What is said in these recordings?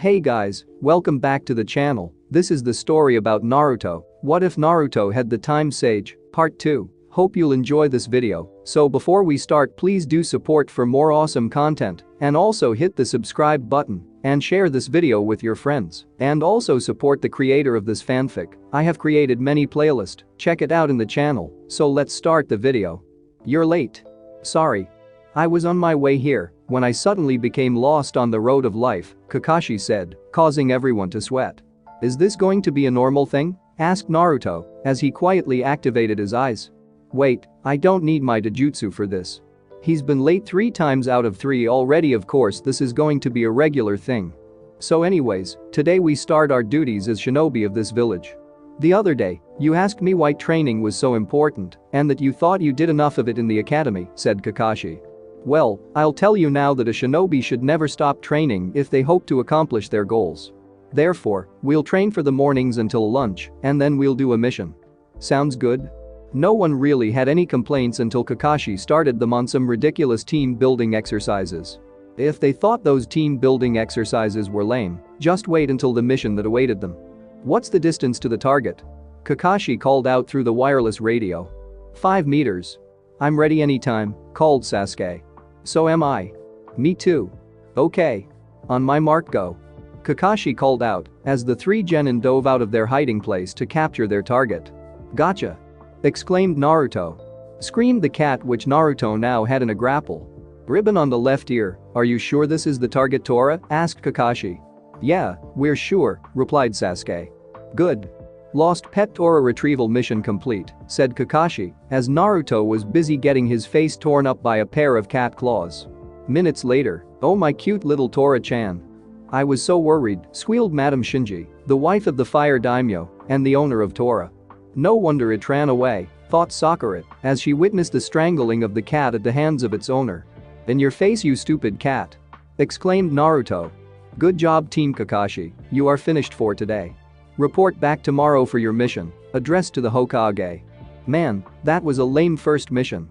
Hey guys, welcome back to the channel. This is the story about Naruto. What if Naruto had the time sage? Part 2. Hope you'll enjoy this video. So before we start, please do support for more awesome content and also hit the subscribe button and share this video with your friends. And also support the creator of this fanfic. I have created many playlists. Check it out in the channel. So let's start the video. You're late. Sorry. I was on my way here when I suddenly became lost on the road of life, Kakashi said, causing everyone to sweat. Is this going to be a normal thing? Asked Naruto as he quietly activated his eyes. Wait, I don't need my Dojutsu for this. He's been late 3 times out of 3 already. Of course this is going to be a regular thing. So anyways, today we start our duties as shinobi of this village. The other day, you asked me why training was so important and that you thought you did enough of it in the academy, said Kakashi. Well, I'll tell you now that a shinobi should never stop training if they hope to accomplish their goals. Therefore, we'll train for the mornings until lunch and then we'll do a mission. Sounds good? No one really had any complaints until Kakashi started them on some ridiculous team building exercises. If they thought those team building exercises were lame, just wait until the mission that awaited them. What's the distance to the target? Kakashi called out through the wireless radio. 5 meters. I'm ready anytime, called Sasuke. So am I. Me too. Okay. On my mark, go. Kakashi called out as the 3 genin dove out of their hiding place to capture their target. Gotcha! Exclaimed Naruto. Screamed the cat, which Naruto now had in a grapple. Ribbon on the left ear, are you sure this is the target, Tora? Asked Kakashi. Yeah, we're sure, replied Sasuke. Good. Lost pet Tora retrieval mission complete, said Kakashi as Naruto was busy getting his face torn up by a pair of cat claws. Minutes later, oh my cute little Tora-chan. I was so worried, squealed Madame Shinji, the wife of the fire daimyo and the owner of Tora. No wonder it ran away, thought Sakura as she witnessed the strangling of the cat at the hands of its owner. In your face, you stupid cat! Exclaimed Naruto. Good job, Team Kakashi, you are finished for today. Report back tomorrow for your mission, addressed to the Hokage. Man, that was a lame first mission.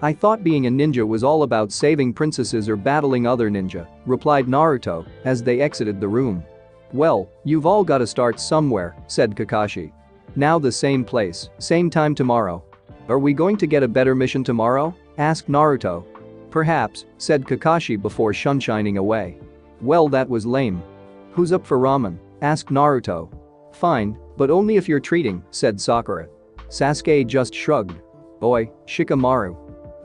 I thought being a ninja was all about saving princesses or battling other ninja, replied Naruto as they exited the room. Well, you've all gotta start somewhere, said Kakashi. Now the same place, same time tomorrow. Are we going to get a better mission tomorrow? Asked Naruto. Perhaps, said Kakashi before sunshining away. Well, that was lame. Who's up for ramen? Asked Naruto. Fine, but only if you're treating, said Sakura. Sasuke just shrugged. Oi, Shikamaru.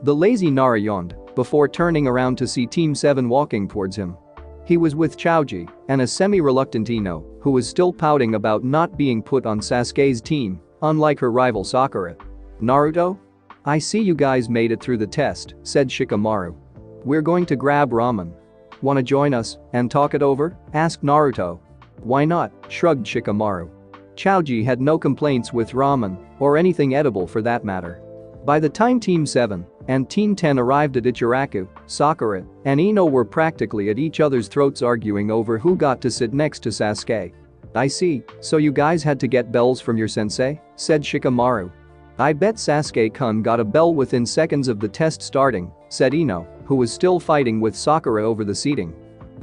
The lazy Nara yawned before turning around to see Team 7 walking towards him. He was with Choji and a semi-reluctant Ino, who was still pouting about not being put on Sasuke's team, unlike her rival Sakura. Naruto? I see you guys made it through the test, said Shikamaru. We're going to grab ramen. Wanna join us and talk it over? Asked Naruto. Why not? Shrugged Shikamaru. Choji had no complaints with ramen or anything edible for that matter. By the time Team 7 and Team 10 arrived at Ichiraku, Sakura and Ino were practically at each other's throats arguing over who got to sit next to Sasuke. I see, so you guys had to get bells from your sensei? Said Shikamaru. I bet Sasuke-kun got a bell within seconds of the test starting, said Ino, who was still fighting with Sakura over the seating.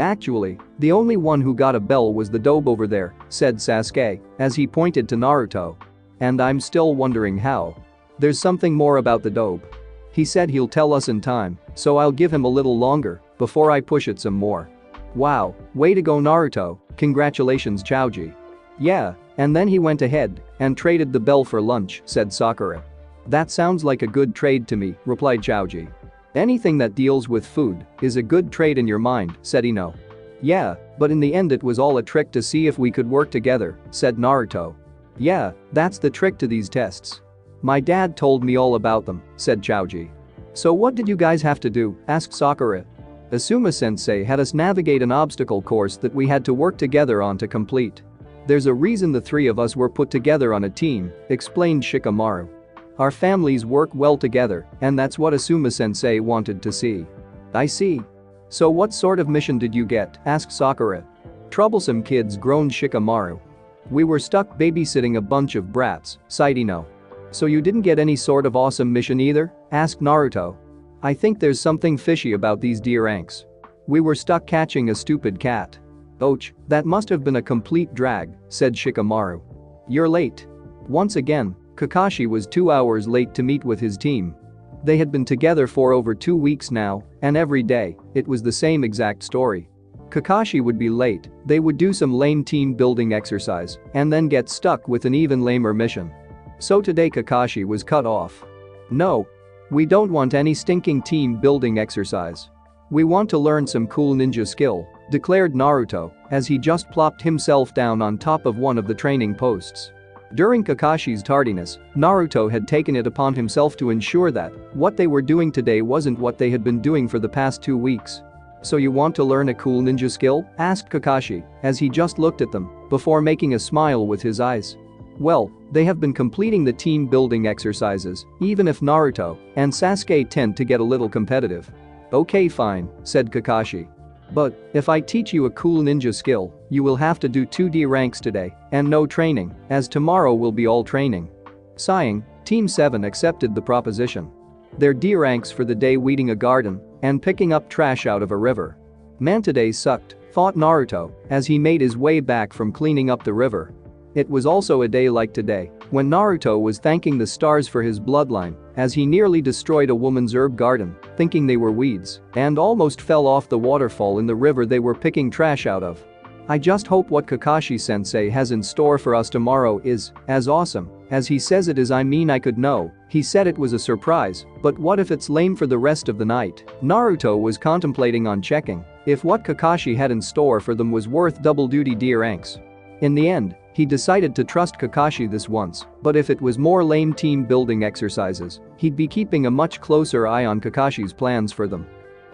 Actually, the only one who got a bell was the dobe over there, said Sasuke as he pointed to Naruto. And I'm still wondering how. There's something more about the dobe. He said he'll tell us in time, so I'll give him a little longer before I push it some more. Wow, way to go Naruto, congratulations Choji. Yeah, and then he went ahead and traded the bell for lunch, said Sakura. That sounds like a good trade to me, replied Choji. Anything that deals with food is a good trade in your mind, said Ino. Yeah, but in the end it was all a trick to see if we could work together, said Naruto. Yeah, that's the trick to these tests. My dad told me all about them, said Choji. So what did you guys have to do? Asked Sakura. Asuma-sensei had us navigate an obstacle course that we had to work together on to complete. There's a reason the 3 of us were put together on a team, explained Shikamaru. Our families work well together, and that's what Asuma-sensei wanted to see. I see. So what sort of mission did you get? Asked Sakura. Troublesome kids, groaned Shikamaru. We were stuck babysitting a bunch of brats, sighed Ino. So you didn't get any sort of awesome mission either? Asked Naruto. I think there's something fishy about these dear anks. We were stuck catching a stupid cat. "Ouch, that must have been a complete drag," said Shikamaru. "You're late." Once again, Kakashi was 2 hours late to meet with his team. They had been together for over 2 weeks now, and every day, it was the same exact story. Kakashi would be late, they would do some lame team building exercise, and then get stuck with an even lamer mission. So today Kakashi was cut off. "No. We don't want any stinking team building exercise. We want to learn some cool ninja skill," declared Naruto as he just plopped himself down on top of one of the training posts. During Kakashi's tardiness, Naruto had taken it upon himself to ensure that what they were doing today wasn't what they had been doing for the past 2 weeks. "So you want to learn a cool ninja skill?" asked Kakashi as he just looked at them before making a smile with his eyes. Well, they have been completing the team building exercises, even if Naruto and Sasuke tend to get a little competitive. "Okay, fine," said Kakashi. "But if I teach you a cool ninja skill, you will have to do 2D ranks today and no training, as tomorrow will be all training." Sighing, Team 7 accepted the proposition. Their D ranks for the day: weeding a garden and picking up trash out of a river. "Man, today sucked," thought Naruto as he made his way back from cleaning up the river. It was also a day like today when Naruto was thanking the stars for his bloodline as he nearly destroyed a woman's herb garden, thinking they were weeds, and almost fell off the waterfall in the river they were picking trash out of. "I just hope what Kakashi-sensei has in store for us tomorrow is as awesome as he says it is. I mean, I could know he said it was a surprise, but what if it's lame for the rest of the night?" Naruto was contemplating on checking if what Kakashi had in store for them was worth double-duty D ranks. In the end, he decided to trust Kakashi this once, but if it was more lame team building exercises, he'd be keeping a much closer eye on Kakashi's plans for them.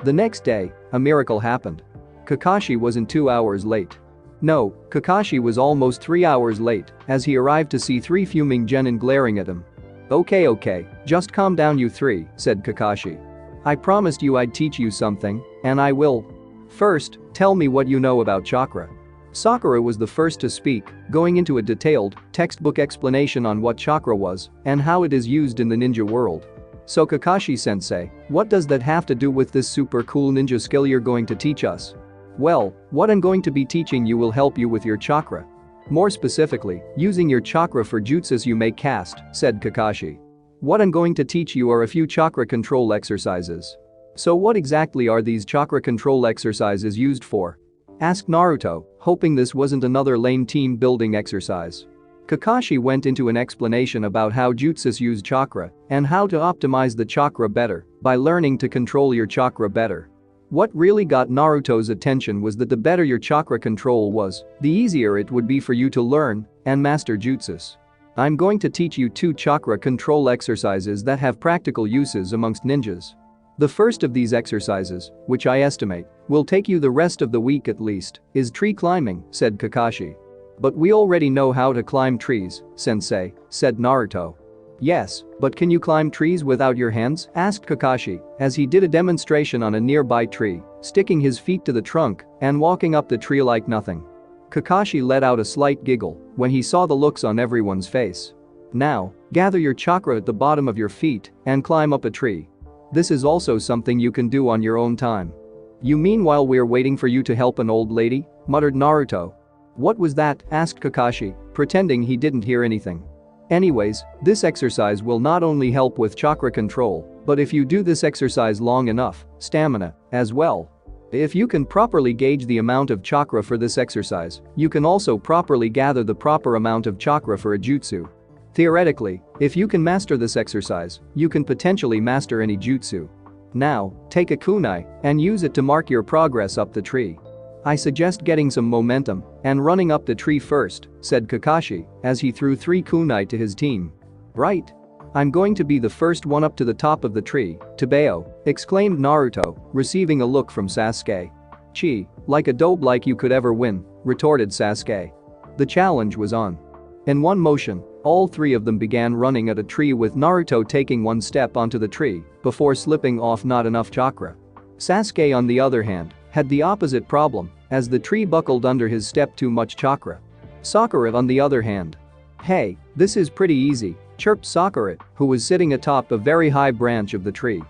The next day, a miracle happened. Kakashi wasn't 2 hours late. No, Kakashi was almost 3 hours late as he arrived to see 3 fuming genin glaring at him. Okay, just calm down you 3, said Kakashi. "I promised you I'd teach you something, and I will. First, tell me what you know about chakra." Sakura was the first to speak, going into a detailed, textbook explanation on what chakra was and how it is used in the ninja world. "So Kakashi-sensei, what does that have to do with this super cool ninja skill you're going to teach us?" "Well, what I'm going to be teaching you will help you with your chakra. More specifically, using your chakra for jutsus you may cast," said Kakashi. "What I'm going to teach you are a few chakra control exercises." "So what exactly are these chakra control exercises used for?" asked Naruto, hoping this wasn't another lame team building exercise. Kakashi went into an explanation about how jutsus use chakra and how to optimize the chakra better by learning to control your chakra better. What really got Naruto's attention was that the better your chakra control was, the easier it would be for you to learn and master jutsus. "I'm going to teach you 2 chakra control exercises that have practical uses amongst ninjas. The first of these exercises, which I estimate will take you the rest of the week at least, is tree climbing," said Kakashi. "But we already know how to climb trees, sensei," said Naruto. "Yes, but can you climb trees without your hands?" asked Kakashi as he did a demonstration on a nearby tree, sticking his feet to the trunk and walking up the tree like nothing. Kakashi let out a slight giggle when he saw the looks on everyone's face. "Now, gather your chakra at the bottom of your feet and climb up a tree. This is also something you can do on your own time." "You mean while we're waiting for you to help an old lady?" muttered Naruto. "What was that?" asked Kakashi, pretending he didn't hear anything. "Anyways, this exercise will not only help with chakra control, but if you do this exercise long enough, stamina as well. If you can properly gauge the amount of chakra for this exercise, you can also properly gather the proper amount of chakra for a jutsu. Theoretically, if you can master this exercise, you can potentially master any jutsu. Now, take a kunai and use it to mark your progress up the tree. I suggest getting some momentum and running up the tree first," said Kakashi as he threw 3 kunai to his team. "Right. I'm going to be the first one up to the top of the tree, Tabeo," exclaimed Naruto, receiving a look from Sasuke. "Gee, like a dope like you could ever win," retorted Sasuke. The challenge was on. In one motion, all 3 of them began running at a tree with Naruto taking one step onto the tree before slipping off. Not enough chakra. Sasuke, on the other hand, had the opposite problem as the tree buckled under his step. Too much chakra. Sakura, on the other hand. "Hey, this is pretty easy," chirped Sakura, who was sitting atop a very high branch of the tree.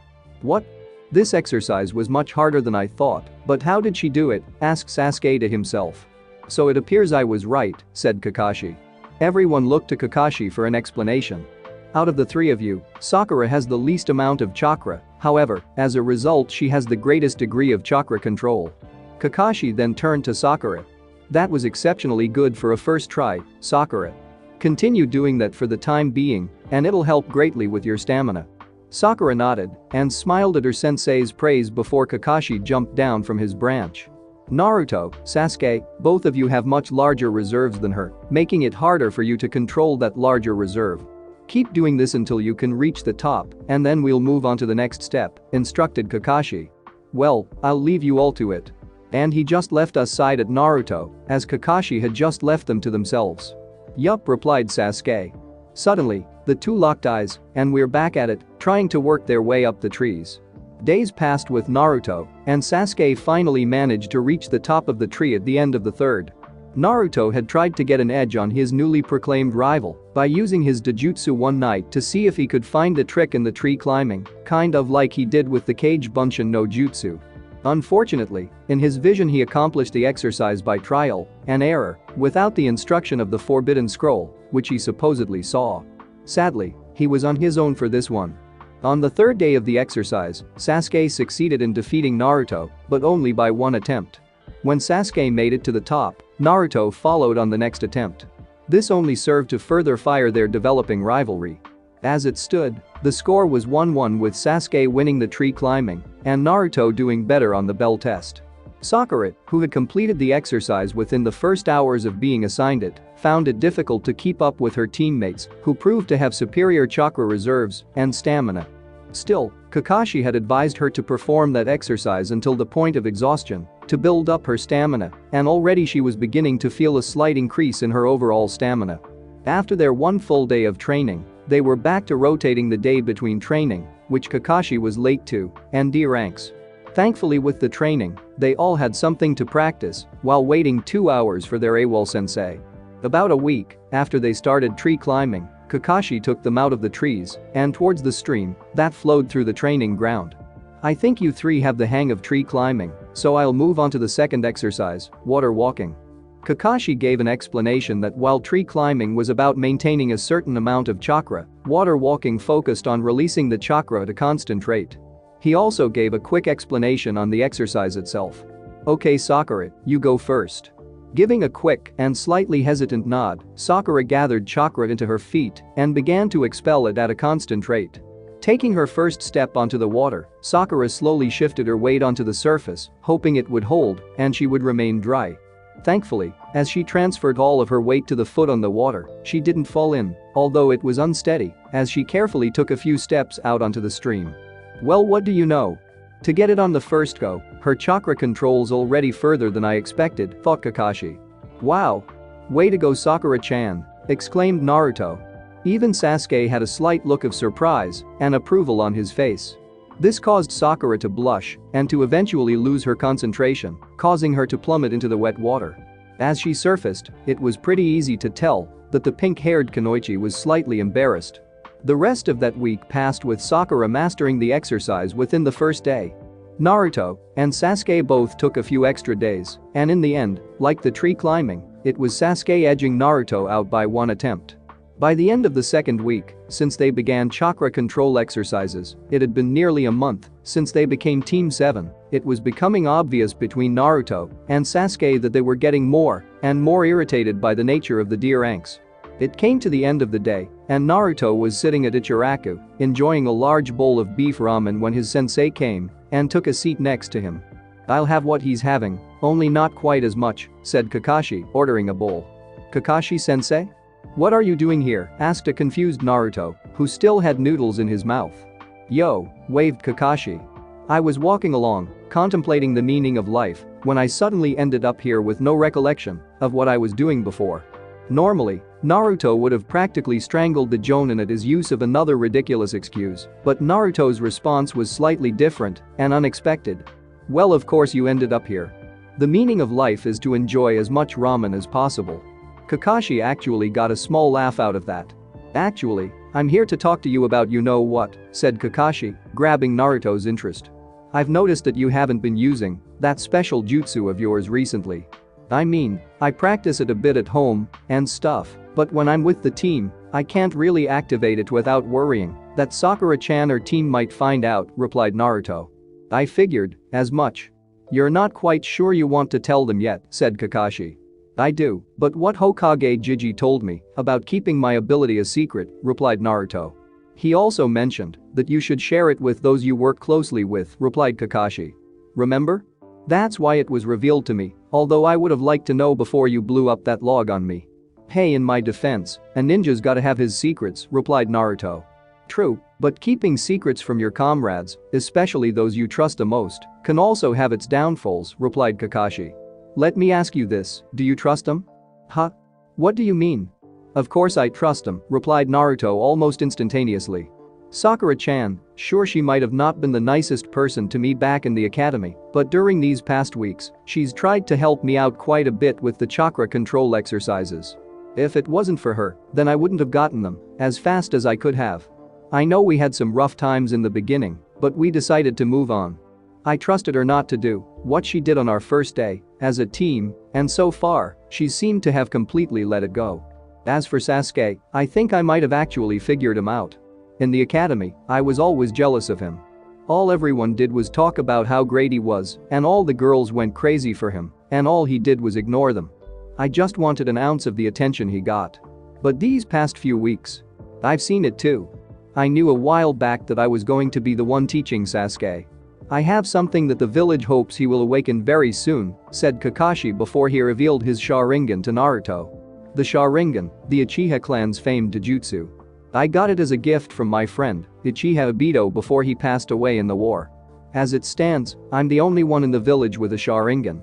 "What? This exercise was much harder than I thought, but how did she do it? Asked Sasuke to himself. So it appears I was right, said Kakashi. Everyone looked to Kakashi for an explanation. Out of the three of you, Sakura has the least amount of chakra, however, as a result she has the greatest degree of chakra control. Kakashi then turned to Sakura. That was exceptionally good for a first try, Sakura. Continue doing that for the time being, and it'll help greatly with your stamina. Sakura nodded and smiled at her sensei's praise before Kakashi jumped down from his branch. Naruto, Sasuke, both of you have much larger reserves than her, making it harder for you to control that larger reserve. Keep doing this until you can reach the top, and then we'll move on to the next step, instructed Kakashi. Well, I'll leave you all to it. And he just left us side at Naruto, as Kakashi had just left them to themselves. Yup, replied Sasuke. Suddenly, the two locked eyes, and we're back at it, trying to work their way up the trees. Days passed with Naruto, and Sasuke finally managed to reach the top of the tree at the end of the third. Naruto had tried to get an edge on his newly proclaimed rival by using his Dojutsu one night to see if he could find a trick in the tree climbing, kind of like he did with the Kage Bunshin no Jutsu. Unfortunately, in his vision he accomplished the exercise by trial and error, without the instruction of the Forbidden Scroll, which he supposedly saw. Sadly, he was on his own for this one. On the third day of the exercise, Sasuke succeeded in defeating Naruto, but only by one attempt. When Sasuke made it to the top, Naruto followed on the next attempt. This only served to further fire their developing rivalry. As it stood, the score was 1-1 with Sasuke winning the tree climbing and Naruto doing better on the bell test. Sakura, who had completed the exercise within the first hours of being assigned it, found it difficult to keep up with her teammates, who proved to have superior chakra reserves and stamina. Still, Kakashi had advised her to perform that exercise until the point of exhaustion to build up her stamina, and already she was beginning to feel a slight increase in her overall stamina. After their one full day of training, they were back to rotating the day between training, which Kakashi was late to, and D ranks. Thankfully, with the training, they all had something to practice while waiting 2 hours for their AWOL sensei. About a week after they started tree climbing, Kakashi took them out of the trees and towards the stream that flowed through the training ground. I think you three have the hang of tree climbing, so I'll move on to the second exercise, water walking. Kakashi gave an explanation that while tree climbing was about maintaining a certain amount of chakra, water walking focused on releasing the chakra at a constant rate. He also gave a quick explanation on the exercise itself. Okay Sakura, you go first. Giving a quick and slightly hesitant nod, Sakura gathered chakra into her feet and began to expel it at a constant rate. Taking her first step onto the water, Sakura slowly shifted her weight onto the surface, hoping it would hold and she would remain dry. Thankfully, as she transferred all of her weight to the foot on the water, she didn't fall in, although it was unsteady, as she carefully took a few steps out onto the stream. Well, what do you know? To get it on the first go, her chakra controls already further than I expected, thought Kakashi. Wow! Way to go Sakura-chan, exclaimed Naruto. Even Sasuke had a slight look of surprise and approval on his face. This caused Sakura to blush and to eventually lose her concentration, causing her to plummet into the wet water. As she surfaced, it was pretty easy to tell that the pink-haired Kunoichi was slightly embarrassed. The rest of that week passed with Sakura mastering the exercise within the first day. Naruto and Sasuke both took a few extra days, and in the end, like the tree climbing, it was Sasuke edging Naruto out by one attempt. By the end of the second week, since they began chakra control exercises, it had been nearly a month since they became Team 7. It was becoming obvious between Naruto and Sasuke that they were getting more and more irritated by the nature of the D ranks. It came to the end of the day, and Naruto was sitting at Ichiraku, enjoying a large bowl of beef ramen when his sensei came and took a seat next to him. I'll have what he's having, only not quite as much, said Kakashi, ordering a bowl. Kakashi-sensei? What are you doing here? Asked a confused Naruto, who still had noodles in his mouth. Yo, waved Kakashi. I was walking along, contemplating the meaning of life, when I suddenly ended up here with no recollection of what I was doing before. Normally, Naruto would have practically strangled the Jonin at his use of another ridiculous excuse, but Naruto's response was slightly different and unexpected. Well, of course you ended up here. The meaning of life is to enjoy as much ramen as possible. Kakashi actually got a small laugh out of that. Actually, I'm here to talk to you about you know what, said Kakashi, grabbing Naruto's interest. I've noticed that you haven't been using that special jutsu of yours recently. I mean, I practice it a bit at home and stuff, but when I'm with the team, I can't really activate it without worrying that Sakura-chan or team might find out," replied Naruto. "I figured as much. You're not quite sure you want to tell them yet," said Kakashi. "I do, but what Hokage Jiji told me about keeping my ability a secret," replied Naruto. "He also mentioned that you should share it with those you work closely with," replied Kakashi. "Remember? That's why it was revealed to me, although I would have liked to know before you blew up that log on me." "Hey, in my defense, a ninja's gotta have his secrets," replied Naruto. "True, but keeping secrets from your comrades, especially those you trust the most, can also have its downfalls," replied Kakashi. "Let me ask you this, do you trust him?" "Huh? What do you mean?" "Of course I trust him," replied Naruto almost instantaneously. "Sakura-chan, sure she might have not been the nicest person to me back in the academy, but during these past weeks, she's tried to help me out quite a bit with the chakra control exercises. If it wasn't for her, then I wouldn't have gotten them as fast as I could have. I know we had some rough times in the beginning, but we decided to move on. I trusted her not to do what she did on our first day as a team, and so far, she's seemed to have completely let it go. As for Sasuke, I think I might have actually figured him out. In the academy, I was always jealous of him. All everyone did was talk about how great he was, and all the girls went crazy for him, and all he did was ignore them. I just wanted an ounce of the attention he got. But these past few weeks, I've seen it too. I knew a while back that I was going to be the one teaching Sasuke. I have something that the village hopes he will awaken very soon," said Kakashi before he revealed his Sharingan to Naruto. The Sharingan, the Uchiha clan's famed jutsu. I got it as a gift from my friend, Uchiha Obito, before he passed away in the war. As it stands, I'm the only one in the village with a Sharingan.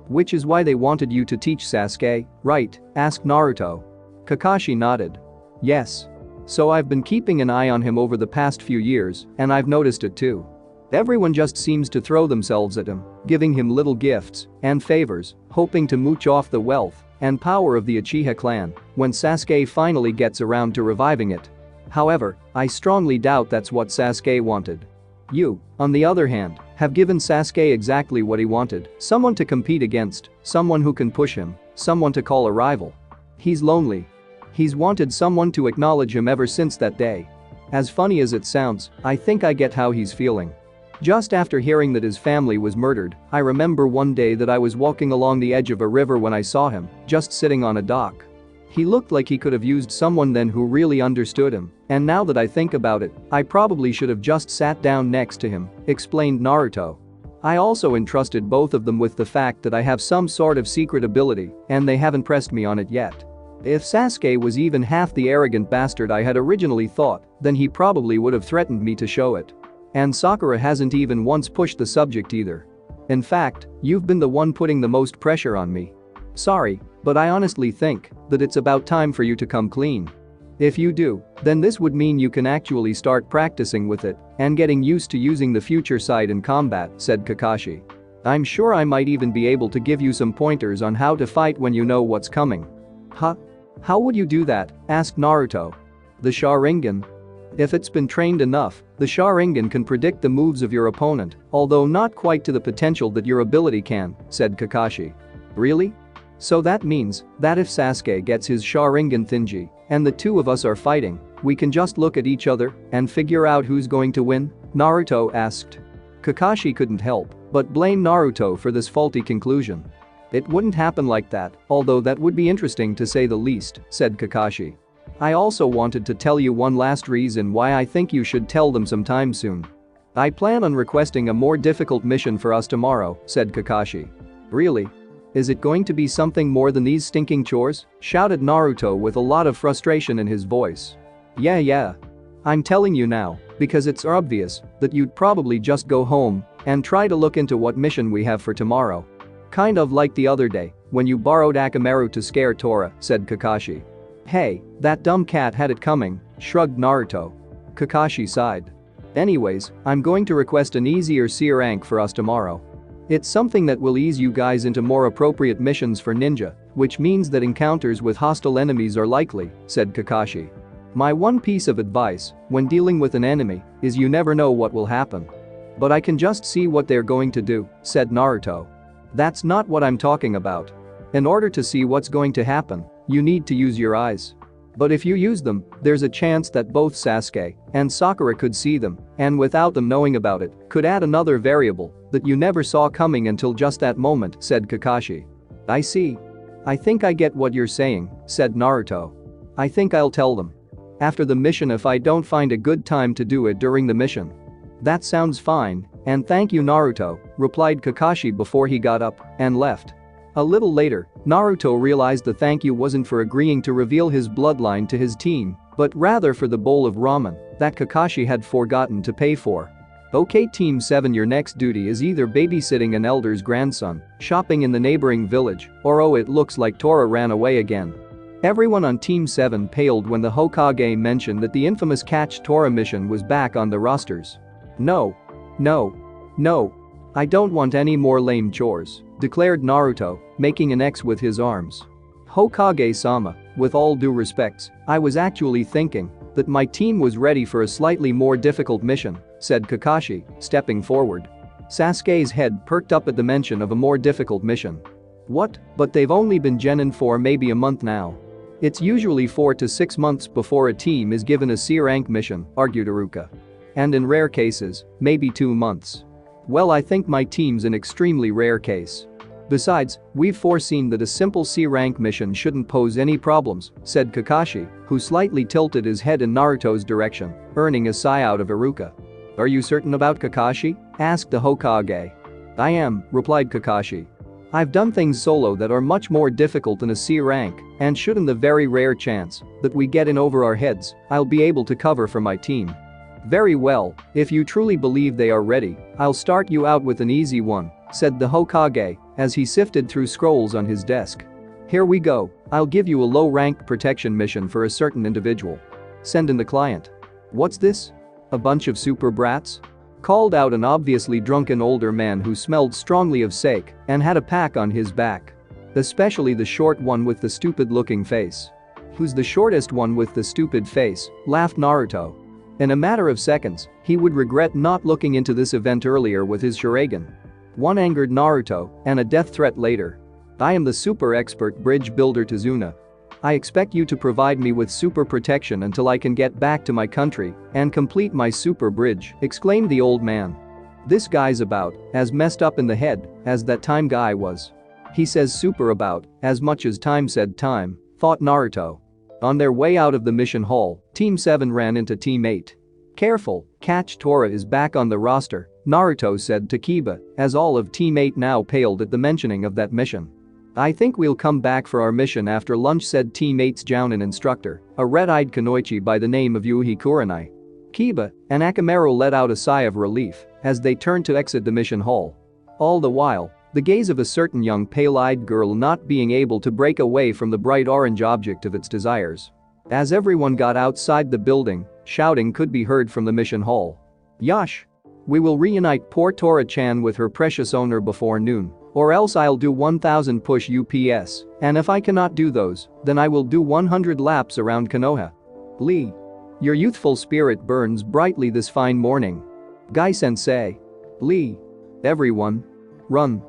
Which is why they wanted you to teach Sasuke, right? Asked Naruto. Kakashi nodded. Yes. So I've been keeping an eye on him over the past few years, and I've noticed it too. Everyone just seems to throw themselves at him, giving him little gifts and favors, hoping to mooch off the wealth and power of the Uchiha clan when Sasuke finally gets around to reviving it. However, I strongly doubt that's what Sasuke wanted. You, on the other hand, have given Sasuke exactly what he wanted, someone to compete against, someone who can push him, someone to call a rival. He's lonely. He's wanted someone to acknowledge him ever since that day. As funny as it sounds, I think I get how he's feeling. Just after hearing that his family was murdered, I remember one day that I was walking along the edge of a river when I saw him, just sitting on a dock. He looked like he could have used someone then who really understood him, and now that I think about it, I probably should have just sat down next to him, explained Naruto. I also entrusted both of them with the fact that I have some sort of secret ability, and they haven't pressed me on it yet. If Sasuke was even half the arrogant bastard I had originally thought, then he probably would have threatened me to show it. And Sakura hasn't even once pushed the subject either. In fact, you've been the one putting the most pressure on me. Sorry, but I honestly think that it's about time for you to come clean. If you do, then this would mean you can actually start practicing with it and getting used to using the future sight in combat, said Kakashi. I'm sure I might even be able to give you some pointers on how to fight when you know what's coming. Huh? How would you do that? Asked Naruto. The Sharingan? If it's been trained enough, the Sharingan can predict the moves of your opponent, although not quite to the potential that your ability can, said Kakashi. Really? So that means that if Sasuke gets his Sharingan thingy and the two of us are fighting, we can just look at each other and figure out who's going to win? Naruto asked. Kakashi couldn't help but blame Naruto for this faulty conclusion. It wouldn't happen like that, although that would be interesting to say the least, said Kakashi. I also wanted to tell you one last reason why I think you should tell them sometime soon. I plan on requesting a more difficult mission for us tomorrow, said Kakashi. Really? Is it going to be something more than these stinking chores? Shouted Naruto with a lot of frustration in his voice. Yeah. I'm telling you now, because it's obvious that you'd probably just go home and try to look into what mission we have for tomorrow. Kind of like the other day, when you borrowed Akamaru to scare Tora, said Kakashi. Hey, that dumb cat had it coming, shrugged Naruto. Kakashi sighed. Anyways, I'm going to request an easier C rank for us tomorrow. It's something that will ease you guys into more appropriate missions for ninja, which means that encounters with hostile enemies are likely, said Kakashi. My one piece of advice when dealing with an enemy is you never know what will happen. But I can just see what they're going to do, said Naruto. That's not what I'm talking about. In order to see what's going to happen, you need to use your eyes. But if you use them, there's a chance that both Sasuke and Sakura could see them, and without them knowing about it, could add another variable that you never saw coming until just that moment, said Kakashi. I see. I think I get what you're saying, said Naruto. I think I'll tell them. After the mission if I don't find a good time to do it during the mission. That sounds fine, and thank you Naruto, replied Kakashi before he got up and left. A little later, Naruto realized the thank you wasn't for agreeing to reveal his bloodline to his team, but rather for the bowl of ramen that Kakashi had forgotten to pay for. Okay Team 7, your next duty is either babysitting an elder's grandson, shopping in the neighboring village, or oh it looks like Tora ran away again. Everyone on Team 7 paled when the Hokage mentioned that the infamous Catch Tora mission was back on the rosters. No. I don't want any more lame chores, declared Naruto, making an X with his arms. Hokage-sama, with all due respects, I was actually thinking that my team was ready for a slightly more difficult mission, said Kakashi, stepping forward. Sasuke's head perked up at the mention of a more difficult mission. What? But they've only been genin for maybe a month now. It's usually 4 to 6 months before a team is given a C-rank mission, argued Iruka. And in rare cases, maybe 2 months. Well, I think my team's an extremely rare case. Besides, we've foreseen that a simple C-rank mission shouldn't pose any problems, said Kakashi, who slightly tilted his head in Naruto's direction, earning a sigh out of Iruka. Are you certain about Kakashi? Asked the Hokage. I am, replied Kakashi. I've done things solo that are much more difficult than a C rank, and should in the very rare chance that we get in over our heads, I'll be able to cover for my team. Very well, if you truly believe they are ready, I'll start you out with an easy one, said the Hokage as he sifted through scrolls on his desk. Here we go, I'll give you a low-ranked protection mission for a certain individual. Send in the client. What's this? A bunch of super brats? Called out an obviously drunken older man who smelled strongly of sake and had a pack on his back. Especially the short one with the stupid-looking face. Who's the shortest one with the stupid face? Laughed Naruto. In a matter of seconds, he would regret not looking into this event earlier with his Sharingan. One angered Naruto, and a death threat later. I am the super expert bridge builder Tazuna. I expect you to provide me with super protection until I can get back to my country and complete my super bridge, exclaimed the old man. This guy's about as messed up in the head as that time guy was. He says super about as much as time said time, thought Naruto. On their way out of the mission hall, Team 7 ran into Team 8. Careful, Catch Tora is back on the roster, Naruto said to Kiba, as all of Team 8 now paled at the mentioning of that mission. I think we'll come back for our mission after lunch, said Team 8's Jounin instructor, a red-eyed kunoichi by the name of Yuhi Kurenai. Kiba and Akamaru let out a sigh of relief as they turned to exit the mission hall. All the while, the gaze of a certain young pale-eyed girl not being able to break away from the bright orange object of its desires. As everyone got outside the building, shouting could be heard from the mission hall. Yash! We will reunite poor Tora-chan with her precious owner before noon, or else I'll do 1000 push UPS, and if I cannot do those, then I will do 100 laps around Konoha. Lee. Your youthful spirit burns brightly this fine morning. Guy-sensei. Lee. Everyone. Run.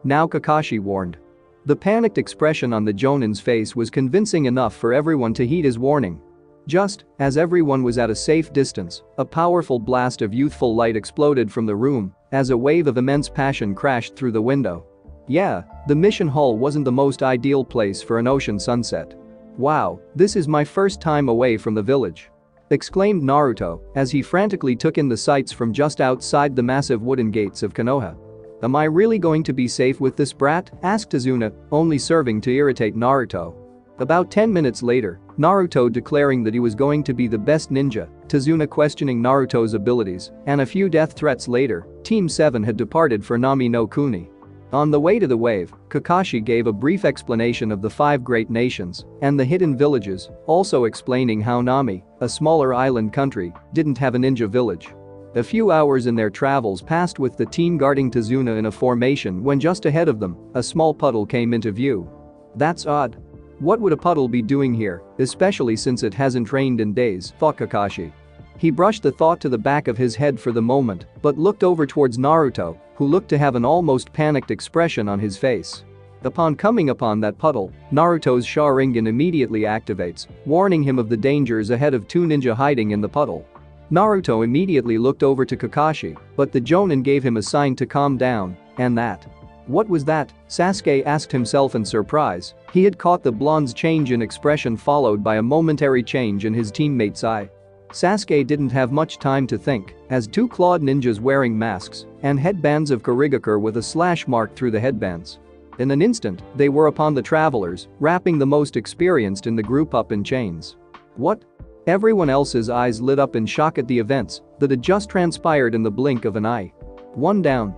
Now Kakashi warned. The panicked expression on the Jonin's face was convincing enough for everyone to heed his warning. Just as everyone was at a safe distance, a powerful blast of youthful light exploded from the room as a wave of immense passion crashed through the window. Yeah, the mission hall wasn't the most ideal place for an ocean sunset. Wow, this is my first time away from the village. Exclaimed Naruto as he frantically took in the sights from just outside the massive wooden gates of Konoha. Am I really going to be safe with this brat? Asked Tazuna, only serving to irritate Naruto. About 10 minutes later, Naruto declaring that he was going to be the best ninja, Tazuna questioning Naruto's abilities, and a few death threats later, Team 7 had departed for Nami no Kuni. On the way to the wave, Kakashi gave a brief explanation of the 5 great nations and the hidden villages, also explaining how Nami, a smaller island country, didn't have a ninja village. A few hours in their travels passed with the team guarding Tazuna in a formation when just ahead of them, a small puddle came into view. That's odd. What would a puddle be doing here, especially since it hasn't rained in days, thought Kakashi. He brushed the thought to the back of his head for the moment, but looked over towards Naruto, who looked to have an almost panicked expression on his face. Upon coming upon that puddle, Naruto's Sharingan immediately activates, warning him of the dangers ahead of two ninja hiding in the puddle. Naruto immediately looked over to Kakashi, but the Jonin gave him a sign to calm down, and that. What was that? Sasuke asked himself in surprise. He had caught the blonde's change in expression followed by a momentary change in his teammate's eye. Sasuke didn't have much time to think, as two clawed ninjas wearing masks and headbands of Kurigakure with a slash mark through the headbands. In an instant, they were upon the travelers, wrapping the most experienced in the group up in chains. What? Everyone else's eyes lit up in shock at the events that had just transpired in the blink of an eye. One down.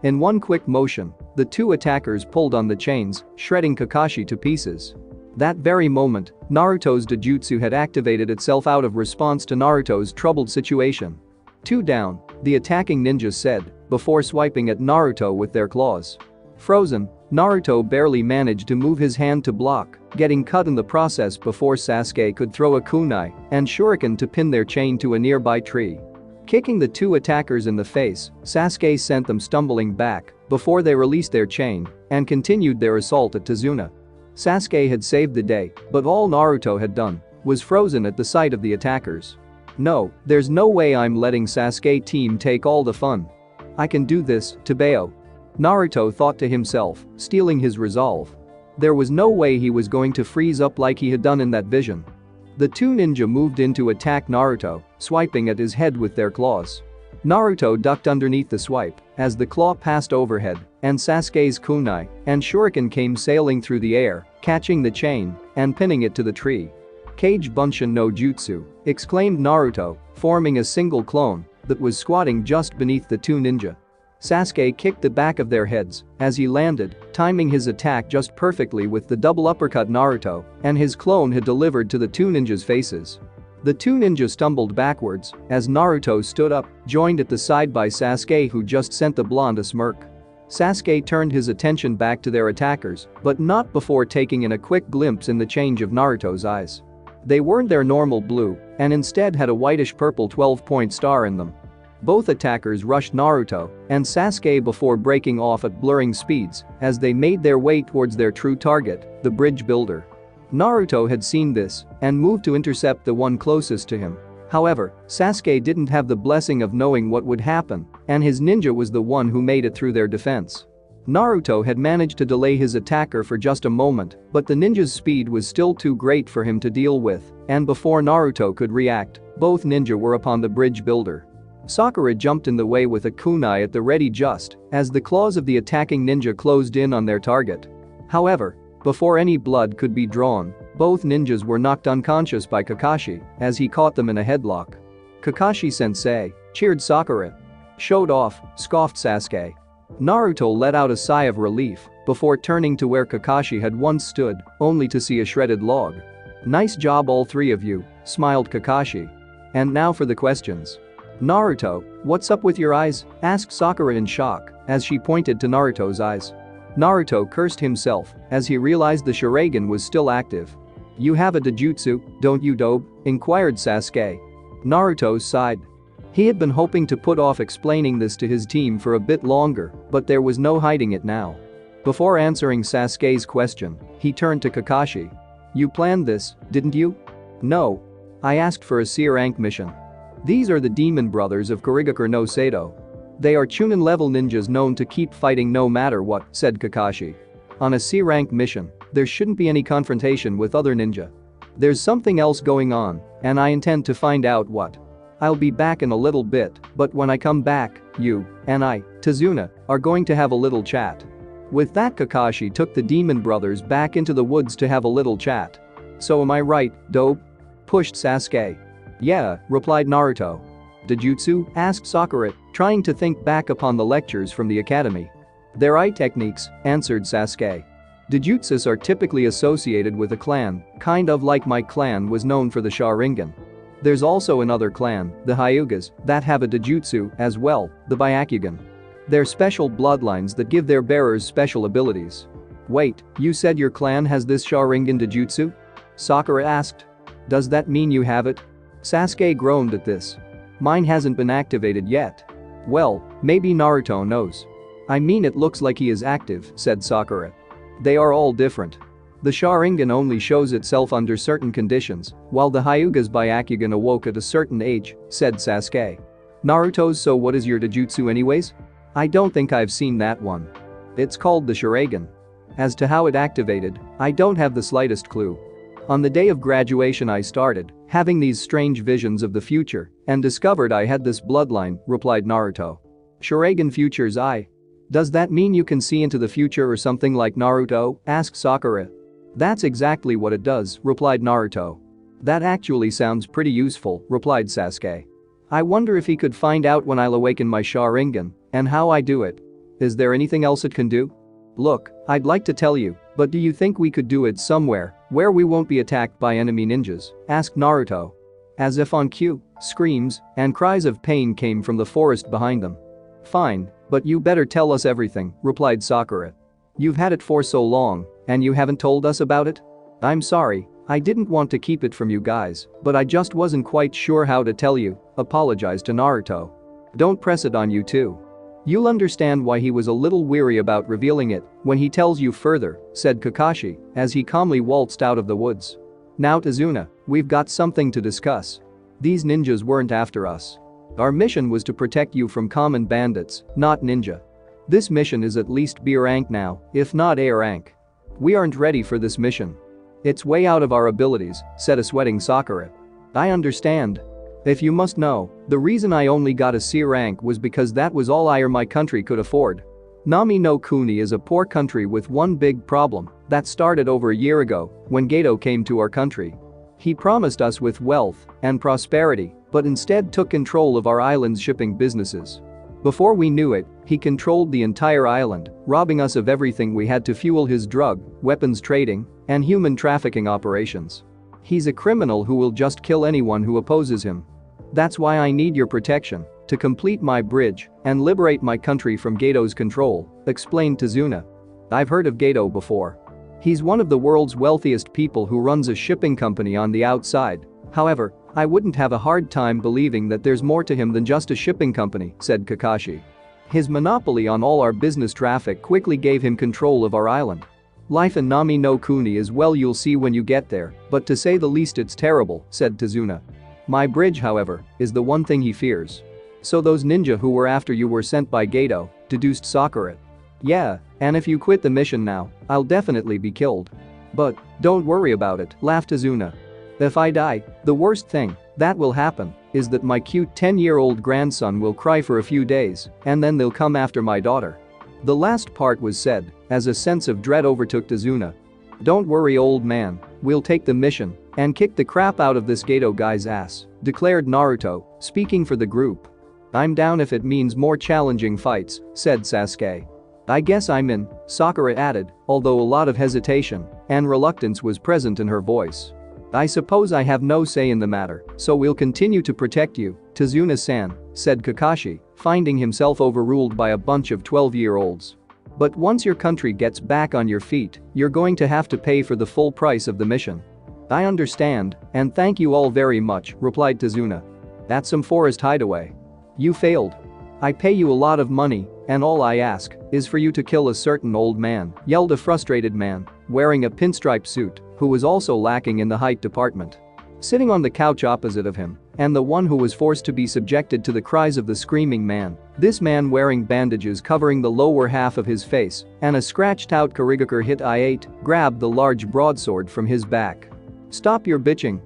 In one quick motion, the two attackers pulled on the chains, shredding Kakashi to pieces. That very moment, Naruto's Dojutsu had activated itself out of response to Naruto's troubled situation. Two down, the attacking ninjas said, before swiping at Naruto with their claws. Frozen, Naruto barely managed to move his hand to block, getting cut in the process before Sasuke could throw a kunai and shuriken to pin their chain to a nearby tree. Kicking the two attackers in the face, Sasuke sent them stumbling back before they released their chain and continued their assault at Tazuna. Sasuke had saved the day, but all Naruto had done was frozen at the sight of the attackers. No, there's no way I'm letting Sasuke team take all the fun. I can do this, Tabeo. Naruto thought to himself, stealing his resolve. There was no way he was going to freeze up like he had done in that vision. The two ninja moved in to attack Naruto, swiping at his head with their claws. Naruto ducked underneath the swipe as the claw passed overhead and Sasuke's kunai and shuriken came sailing through the air, catching the chain and pinning it to the tree. Kage Bunshin no Jutsu, exclaimed Naruto, forming a single clone that was squatting just beneath the two ninja. Sasuke kicked the back of their heads as he landed, timing his attack just perfectly with the double uppercut Naruto and his clone had delivered to the two ninjas' faces. The two ninjas stumbled backwards as Naruto stood up, joined at the side by Sasuke who just sent the blonde a smirk. Sasuke turned his attention back to their attackers, but not before taking in a quick glimpse in the change of Naruto's eyes. They weren't their normal blue and instead had a whitish-purple 12-point star in them. Both attackers rushed Naruto and Sasuke before breaking off at blurring speeds as they made their way towards their true target, the bridge builder. Naruto had seen this and moved to intercept the one closest to him. However, Sasuke didn't have the blessing of knowing what would happen, and his ninja was the one who made it through their defense. Naruto had managed to delay his attacker for just a moment, but the ninja's speed was still too great for him to deal with, and before Naruto could react, both ninja were upon the bridge builder. Sakura jumped in the way with a kunai at the ready just as the claws of the attacking ninja closed in on their target. However, before any blood could be drawn, both ninjas were knocked unconscious by Kakashi as he caught them in a headlock. Kakashi-sensei, cheered Sakura. Showed off, scoffed Sasuke. Naruto let out a sigh of relief before turning to where Kakashi had once stood, only to see a shredded log. Nice job all three of you, smiled Kakashi. And now for the questions. Naruto, what's up with your eyes? Asked Sakura in shock as she pointed to Naruto's eyes. Naruto cursed himself as he realized the Sharingan was still active. You have a Dojutsu, don't you, Dobe? Inquired Sasuke. Naruto sighed. He had been hoping to put off explaining this to his team for a bit longer, but there was no hiding it now. Before answering Sasuke's question, he turned to Kakashi. You planned this, didn't you? No. I asked for a C-rank mission. These are the demon brothers of Kurigakure no Sato. They are Chunin-level ninjas known to keep fighting no matter what, said Kakashi. On a C-rank mission, there shouldn't be any confrontation with other ninja. There's something else going on, and I intend to find out what. I'll be back in a little bit, but when I come back, you and I, Tazuna, are going to have a little chat. With that, Kakashi took the demon brothers back into the woods to have a little chat. So am I right, Dobe? Pushed Sasuke. Yeah, replied Naruto. Dojutsu? Asked Sakura, trying to think back upon the lectures from the academy. Their eye techniques, answered Sasuke. Dojutsus are typically associated with a clan, kind of like my clan was known for the Sharingan. There's also another clan, the Hyugas, that have a Dojutsu as well, the Byakugan. They're special bloodlines that give their bearers special abilities. Wait, you said your clan has this Sharingan Dojutsu? Sakura asked. Does that mean you have it? Sasuke groaned at this. Mine hasn't been activated yet. Well, maybe Naruto knows. I mean, it looks like he is active, said Sakura. They are all different. The Sharingan only shows itself under certain conditions, while the Hyuga's Byakugan awoke at a certain age, said Sasuke. Naruto's. So what is your Taijutsu anyways? I don't think I've seen that one. It's called the Sharingan. As to how it activated, I don't have the slightest clue. On the day of graduation I started having these strange visions of the future and discovered I had this bloodline, replied Naruto. Sharingan Future's Eye. Does that mean you can see into the future or something like Naruto? Asked Sakura. That's exactly what it does, replied Naruto. That actually sounds pretty useful, replied Sasuke. I wonder if he could find out when I'll awaken my Sharingan and how I do it. Is there anything else it can do? Look, I'd like to tell you, but do you think we could do it somewhere where we won't be attacked by enemy ninjas? Asked Naruto. As if on cue, screams and cries of pain came from the forest behind them. Fine, but you better tell us everything, replied Sakura. You've had it for so long, and you haven't told us about it? I'm sorry, I didn't want to keep it from you guys, but I just wasn't quite sure how to tell you, apologized to Naruto. Don't press it on you too. You'll understand why he was a little weary about revealing it when he tells you further, said Kakashi as he calmly waltzed out of the woods. Now Tazuna, we've got something to discuss. These ninjas weren't after us. Our mission was to protect you from common bandits, not ninja. This mission is at least B rank now, if not A rank. We aren't ready for this mission. It's way out of our abilities, said a sweating Sakura. I understand. If you must know, the reason I only got a C rank was because that was all I or my country could afford. Nami no Kuni is a poor country with one big problem that started over a year ago when Geto came to our country. He promised us with wealth and prosperity, but instead took control of our island's shipping businesses. Before we knew it, he controlled the entire island, robbing us of everything we had to fuel his drug, weapons trading, and human trafficking operations. He's a criminal who will just kill anyone who opposes him. That's why I need your protection to complete my bridge and liberate my country from Geto's control, explained Tazuna. I've heard of Geto before. He's one of the world's wealthiest people who runs a shipping company on the outside. However, I wouldn't have a hard time believing that there's more to him than just a shipping company, said Kakashi. His monopoly on all our business traffic quickly gave him control of our island. Life in Nami no Kuni is, well, you'll see when you get there, but to say the least it's terrible, said Tazuna. My bridge, however, is the one thing he fears. So those ninja who were after you were sent by Geto, deduced Sakura. Yeah, and if you quit the mission now, I'll definitely be killed. But don't worry about it, laughed Tazuna. If I die, the worst thing that will happen is that my cute 10-year-old grandson will cry for a few days, and then they'll come after my daughter. The last part was said as a sense of dread overtook Tazuna. Don't worry, old man, we'll take the mission and kick the crap out of this Geto guy's ass, declared Naruto, speaking for the group. I'm down if it means more challenging fights, said Sasuke. I guess I'm in, Sakura added, although a lot of hesitation and reluctance was present in her voice. I suppose I have no say in the matter, so we'll continue to protect you, Tazuna-san, said Kakashi, finding himself overruled by a bunch of 12-year-olds. But once your country gets back on your feet, you're going to have to pay for the full price of the mission. I understand, and thank you all very much, replied Tazuna. At some forest hideaway. You failed. I pay you a lot of money, and all I ask is for you to kill a certain old man, yelled a frustrated man, wearing a pinstripe suit, who was also lacking in the height department. Sitting on the couch opposite of him, and the one who was forced to be subjected to the cries of the screaming man, this man wearing bandages covering the lower half of his face and a scratched-out Karigakure hit I-8, grabbed the large broadsword from his back. Stop your bitching.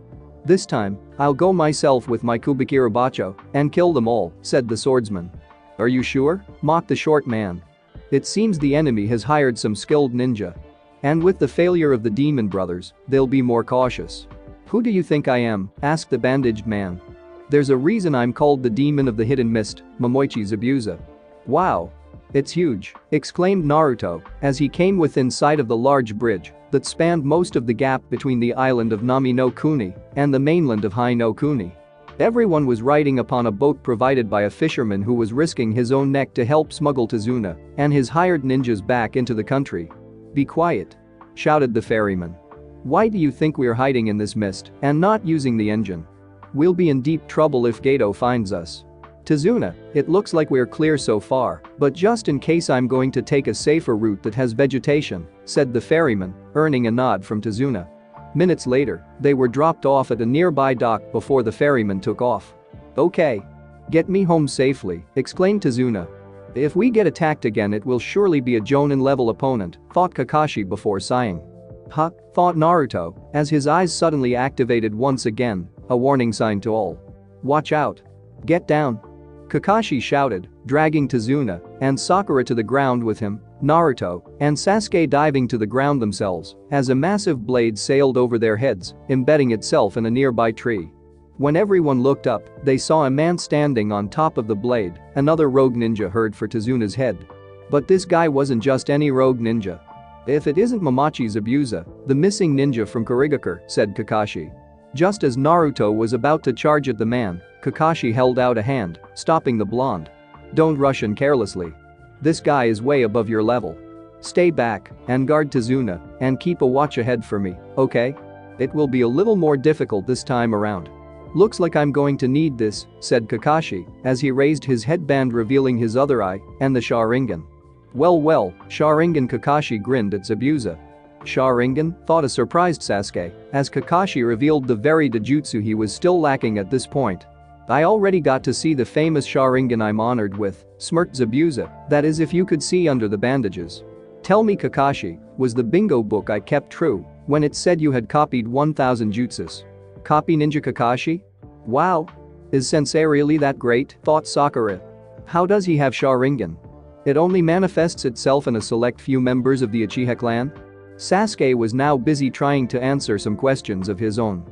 This time, I'll go myself with my Kubikirabacho and kill them all, said the swordsman. Are you sure? Mocked the short man. It seems the enemy has hired some skilled ninja. And with the failure of the Demon Brothers, they'll be more cautious. Who do you think I am? Asked the bandaged man. There's a reason I'm called the Demon of the Hidden Mist, Momoichi Zabuza. Wow. It's huge, exclaimed Naruto as he came within sight of the large bridge that spanned most of the gap between the island of Nami no Kuni and the mainland of Hai no Kuni. Everyone was riding upon a boat provided by a fisherman who was risking his own neck to help smuggle Tazuna and his hired ninjas back into the country. Be quiet, shouted the ferryman. Why do you think we're hiding in this mist and not using the engine? We'll be in deep trouble if Gato finds us. Tazuna, it looks like we're clear so far, but just in case I'm going to take a safer route that has vegetation, said the ferryman, earning a nod from Tazuna. Minutes later, they were dropped off at a nearby dock before the ferryman took off. Okay. Get me home safely, exclaimed Tazuna. If we get attacked again it will surely be a Jonin-level opponent, thought Kakashi before sighing. Huh, thought Naruto, as his eyes suddenly activated once again, a warning sign to all. Watch out. Get down. Kakashi shouted, dragging Tazuna and Sakura to the ground with him, Naruto and Sasuke diving to the ground themselves as a massive blade sailed over their heads, embedding itself in a nearby tree. When everyone looked up, they saw a man standing on top of the blade, another rogue ninja heard for Tazuna's head. But this guy wasn't just any rogue ninja. If it isn't Momochi Zabuza, the missing ninja from Kurigakure, said Kakashi. Just as Naruto was about to charge at the man, Kakashi held out a hand, stopping the blonde. Don't rush in carelessly. This guy is way above your level. Stay back and guard Tazuna and keep a watch ahead for me, okay? It will be a little more difficult this time around. Looks like I'm going to need this, said Kakashi as he raised his headband revealing his other eye and the Sharingan. Well, Sharingan. Kakashi grinned at Zabuza. Sharingan, thought a surprised Sasuke as Kakashi revealed the very Dojutsu he was still lacking at this point. I already got to see the famous Sharingan I'm honored with, smirked Zabuza, that is if you could see under the bandages. Tell me Kakashi, was the bingo book I kept true when it said you had copied 1000 jutsus? Copy Ninja Kakashi? Wow. Is sensei really that great, thought Sakura. How does he have Sharingan? It only manifests itself in a select few members of the Uchiha clan? Sasuke was now busy trying to answer some questions of his own.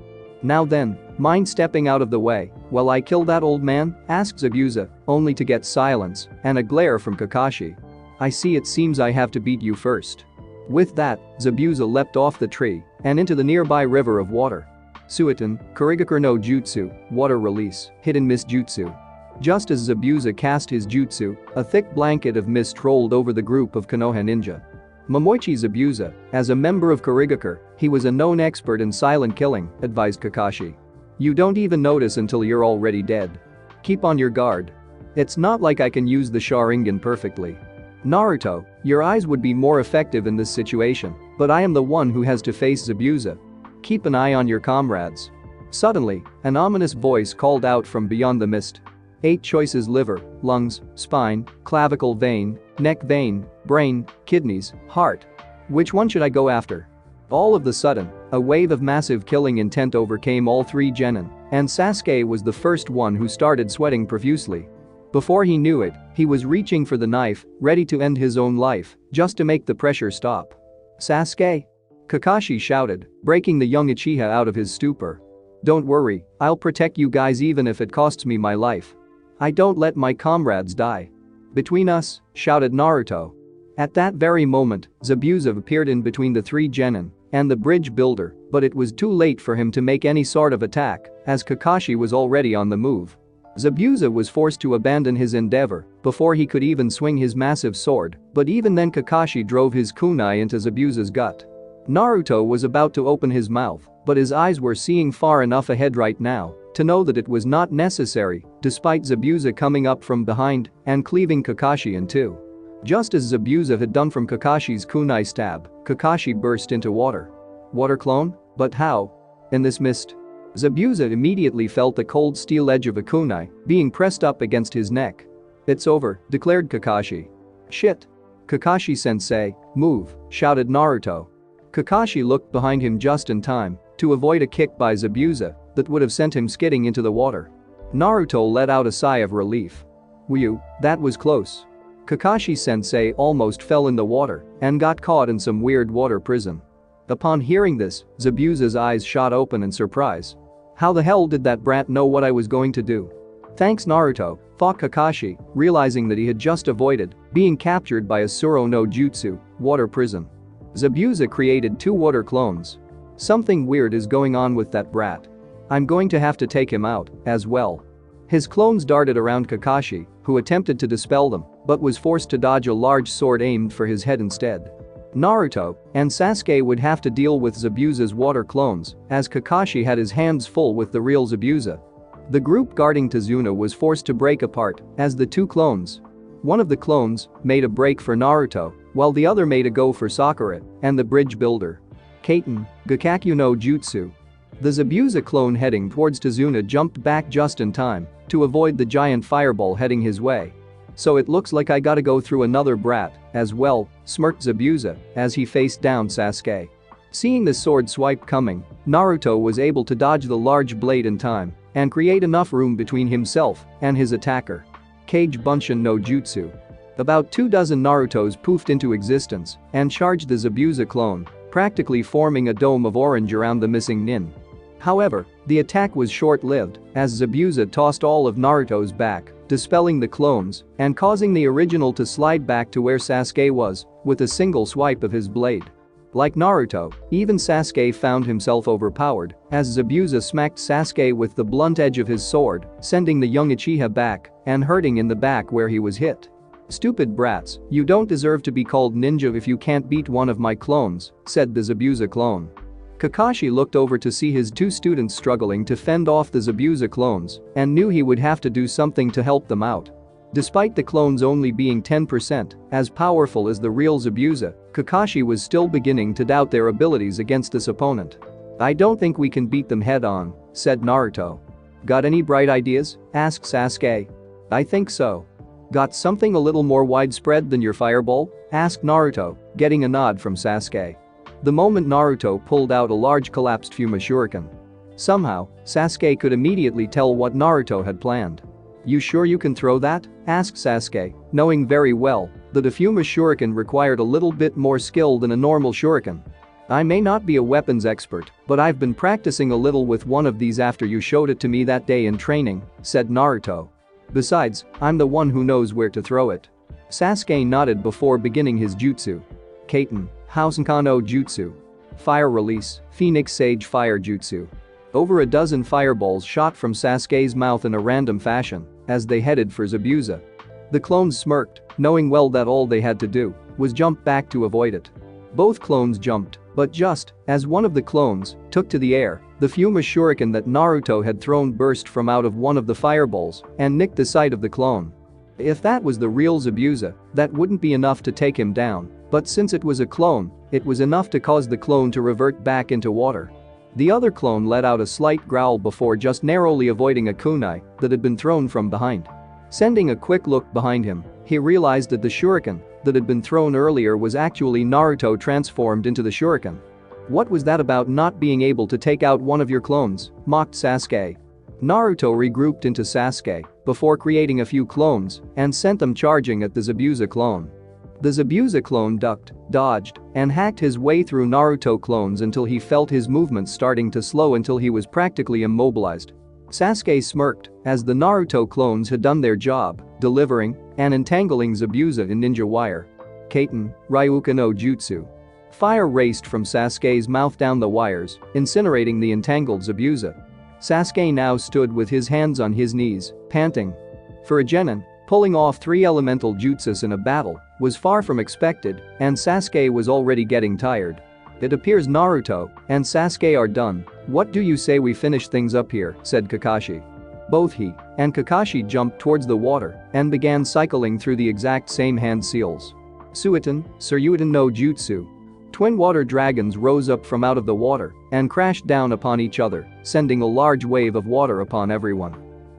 Now then, mind stepping out of the way while I kill that old man? Asked Zabuza, only to get silence and a glare from Kakashi. I see, it seems I have to beat you first. With that, Zabuza leapt off the tree and into the nearby river of water. Suiton, Kurigakure no Jutsu, water release, hidden mist jutsu. Just as Zabuza cast his jutsu, a thick blanket of mist rolled over the group of Konoha ninja. Momochi Zabuza, as a member of Kurigakure, he was a known expert in silent killing, advised Kakashi. You don't even notice until you're already dead. Keep on your guard. It's not like I can use the Sharingan perfectly. Naruto, your eyes would be more effective in this situation, but I am the one who has to face Zabuza. Keep an eye on your comrades. Suddenly, an ominous voice called out from beyond the mist. 8 choices: liver, lungs, spine, clavicle vein, neck vein, brain, kidneys, heart. Which one should I go after? All of the sudden, a wave of massive killing intent overcame all 3 genin, and Sasuke was the first one who started sweating profusely. Before he knew it, he was reaching for the knife, ready to end his own life, just to make the pressure stop. Sasuke? Kakashi shouted, breaking the young Uchiha out of his stupor. Don't worry, I'll protect you guys even if it costs me my life. I don't let my comrades die. Between us, shouted Naruto. At that very moment, Zabuza appeared in between the 3 genin and the bridge builder, but it was too late for him to make any sort of attack, as Kakashi was already on the move. Zabuza was forced to abandon his endeavor before he could even swing his massive sword, but even then Kakashi drove his kunai into Zabuza's gut. Naruto was about to open his mouth, but his eyes were seeing far enough ahead right now to know that it was not necessary, despite Zabuza coming up from behind and cleaving Kakashi in two. Just as Zabuza had done from Kakashi's kunai stab, Kakashi burst into water. Water clone? But how? In this mist? Zabuza immediately felt the cold steel edge of a kunai being pressed up against his neck. It's over, declared Kakashi. Shit. Kakashi-sensei, move, shouted Naruto. Kakashi looked behind him just in time to avoid a kick by Zabuza that would have sent him skidding into the water. Naruto let out a sigh of relief. Whew, that was close. Kakashi-sensei almost fell in the water and got caught in some weird water prison. Upon hearing this, Zabuza's eyes shot open in surprise. How the hell did that brat know what I was going to do? Thanks Naruto, thought Kakashi, realizing that he had just avoided being captured by a Suro no Jutsu, water prison. Zabuza created 2 water clones. Something weird is going on with that brat. I'm going to have to take him out, as well. His clones darted around Kakashi, who attempted to dispel them, but was forced to dodge a large sword aimed for his head instead. Naruto and Sasuke would have to deal with Zabuza's water clones, as Kakashi had his hands full with the real Zabuza. The group guarding Tazuna was forced to break apart, as the two clones. One of the clones made a break for Naruto, while the other made a go for Sakura and the bridge builder. Kaiten, Gakakyu no Jutsu. The Zabuza clone heading towards Tazuna jumped back just in time to avoid the giant fireball heading his way. So it looks like I gotta go through another brat as well, smirked Zabuza as he faced down Sasuke. Seeing the sword swipe coming, Naruto was able to dodge the large blade in time and create enough room between himself and his attacker. Kage Bunshin no Jutsu. About 24 Narutos poofed into existence and charged the Zabuza clone, practically forming a dome of orange around the missing nin. However, the attack was short-lived as Zabuza tossed all of Naruto's back, dispelling the clones and causing the original to slide back to where Sasuke was with a single swipe of his blade. Like Naruto, even Sasuke found himself overpowered as Zabuza smacked Sasuke with the blunt edge of his sword, sending the young Uchiha back and hurting in the back where he was hit. "Stupid brats, you don't deserve to be called ninja if you can't beat one of my clones," said the Zabuza clone. Kakashi looked over to see his two students struggling to fend off the Zabuza clones and knew he would have to do something to help them out. Despite the clones only being 10% as powerful as the real Zabuza, Kakashi was still beginning to doubt their abilities against this opponent. "I don't think we can beat them head-on," said Naruto. "Got any bright ideas?" asked Sasuke. "I think so." "Got something a little more widespread than your fireball?" asked Naruto, getting a nod from Sasuke. The moment Naruto pulled out a large collapsed Fuma Shuriken. Somehow, Sasuke could immediately tell what Naruto had planned. "You sure you can throw that?" asked Sasuke, knowing very well that a Fuma Shuriken required a little bit more skill than a normal Shuriken. "I may not be a weapons expert, but I've been practicing a little with one of these after you showed it to me that day in training," said Naruto. "Besides, I'm the one who knows where to throw it." Sasuke nodded before beginning his jutsu. Kaiten, Housenkan no Jutsu. Fire release, Phoenix Sage Fire Jutsu. Over a dozen fireballs shot from Sasuke's mouth in a random fashion as they headed for Zabuza. The clones smirked, knowing well that all they had to do was jump back to avoid it. Both clones jumped, but just as one of the clones took to the air, the Fuma Shuriken that Naruto had thrown burst from out of one of the fireballs and nicked the side of the clone. If that was the real Zabuza, that wouldn't be enough to take him down, but since it was a clone, it was enough to cause the clone to revert back into water. The other clone let out a slight growl before just narrowly avoiding a kunai that had been thrown from behind. Sending a quick look behind him, he realized that the shuriken that had been thrown earlier was actually Naruto transformed into the shuriken. "What was that about not being able to take out one of your clones?" mocked Sasuke. Naruto regrouped into Sasuke before creating a few clones and sent them charging at the Zabuza clone. The Zabuza clone ducked, dodged, and hacked his way through Naruto clones until he felt his movements starting to slow until he was practically immobilized. Sasuke smirked as the Naruto clones had done their job, delivering and entangling Zabuza in ninja wire. Kaiten, Ryuka no Jutsu. Fire raced from Sasuke's mouth down the wires, incinerating the entangled Zabuza. Sasuke now stood with his hands on his knees, panting. For a genin, pulling off 3 elemental jutsus in a battle was far from expected, and Sasuke was already getting tired. "It appears Naruto and Sasuke are done. What do you say we finish things up here?" said Kakashi. Both he and Kakashi jumped towards the water and began cycling through the exact same hand seals. Suiton, Suryuten no Jutsu. Twin water dragons rose up from out of the water and crashed down upon each other, sending a large wave of water upon everyone.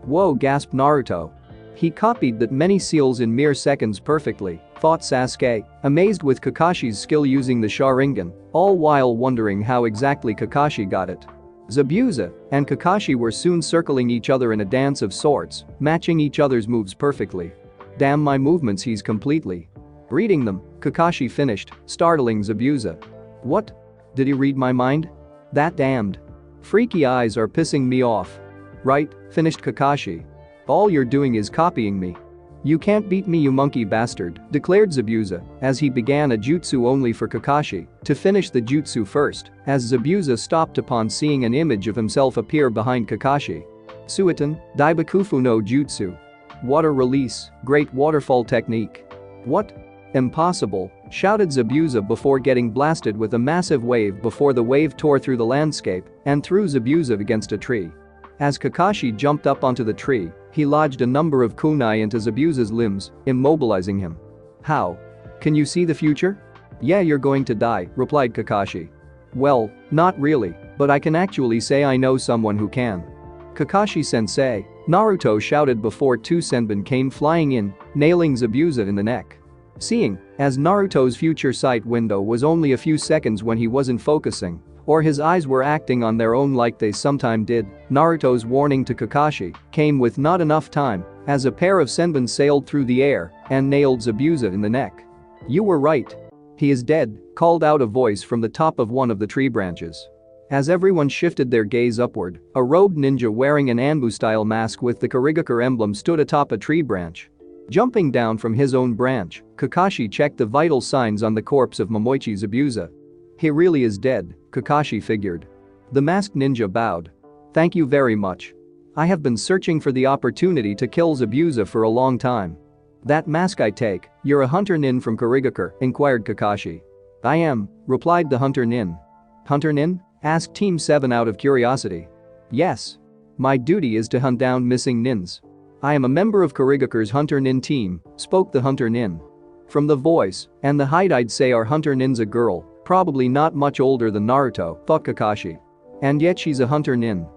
"Whoa," gasped Naruto. He copied that many seals in mere seconds perfectly, thought Sasuke, amazed with Kakashi's skill using the Sharingan, all while wondering how exactly Kakashi got it. Zabuza and Kakashi were soon circling each other in a dance of sorts, matching each other's moves perfectly. "Damn, my movements he's completely reading them," Kakashi finished, startling Zabuza. "What? Did he read my mind? That damned freaky eyes are pissing me off." "Right," finished Kakashi. "All you're doing is copying me. You can't beat me, you monkey bastard," declared Zabuza as he began a jutsu only for Kakashi to finish the jutsu first as Zabuza stopped upon seeing an image of himself appear behind Kakashi. Suiton, Daibakufu no Jutsu. Water release, great waterfall technique. "What? Impossible," shouted Zabuza before getting blasted with a massive wave before the wave tore through the landscape and threw Zabuza against a tree. As Kakashi jumped up onto the tree, he lodged a number of kunai into Zabuza's limbs, immobilizing him. How? Can you see the future? Yeah, you're going to die, replied Kakashi. Well, not really, but I can actually say I know someone who can. Kakashi-sensei, Naruto shouted before two senbon came flying in, nailing Zabuza in the neck. Seeing as Naruto's future sight window was only a few seconds when he wasn't focusing, or his eyes were acting on their own like they sometime did, Naruto's warning to Kakashi came with not enough time, as a pair of senbon sailed through the air and nailed Zabuza in the neck. You were right. He is dead, called out a voice from the top of one of the tree branches. As everyone shifted their gaze upward, a robed ninja wearing an Anbu-style mask with the Kurigakure emblem stood atop a tree branch. Jumping down from his own branch, Kakashi checked the vital signs on the corpse of Momoichi Zabuza. He really is dead, Kakashi figured. The masked ninja bowed. Thank you very much. I have been searching for the opportunity to kill Zabuza for a long time. That mask I take, you're a hunter nin from Kurigakure, inquired Kakashi. I am, replied the hunter nin. Hunter nin? Asked Team 7 out of curiosity. Yes. My duty is to hunt down missing nins. I am a member of Kurigakure's hunter nin team, spoke the hunter nin. From the voice and the height I'd say our hunter nin's a girl, probably not much older than Naruto, thought Kakashi. And yet she's a hunter nin.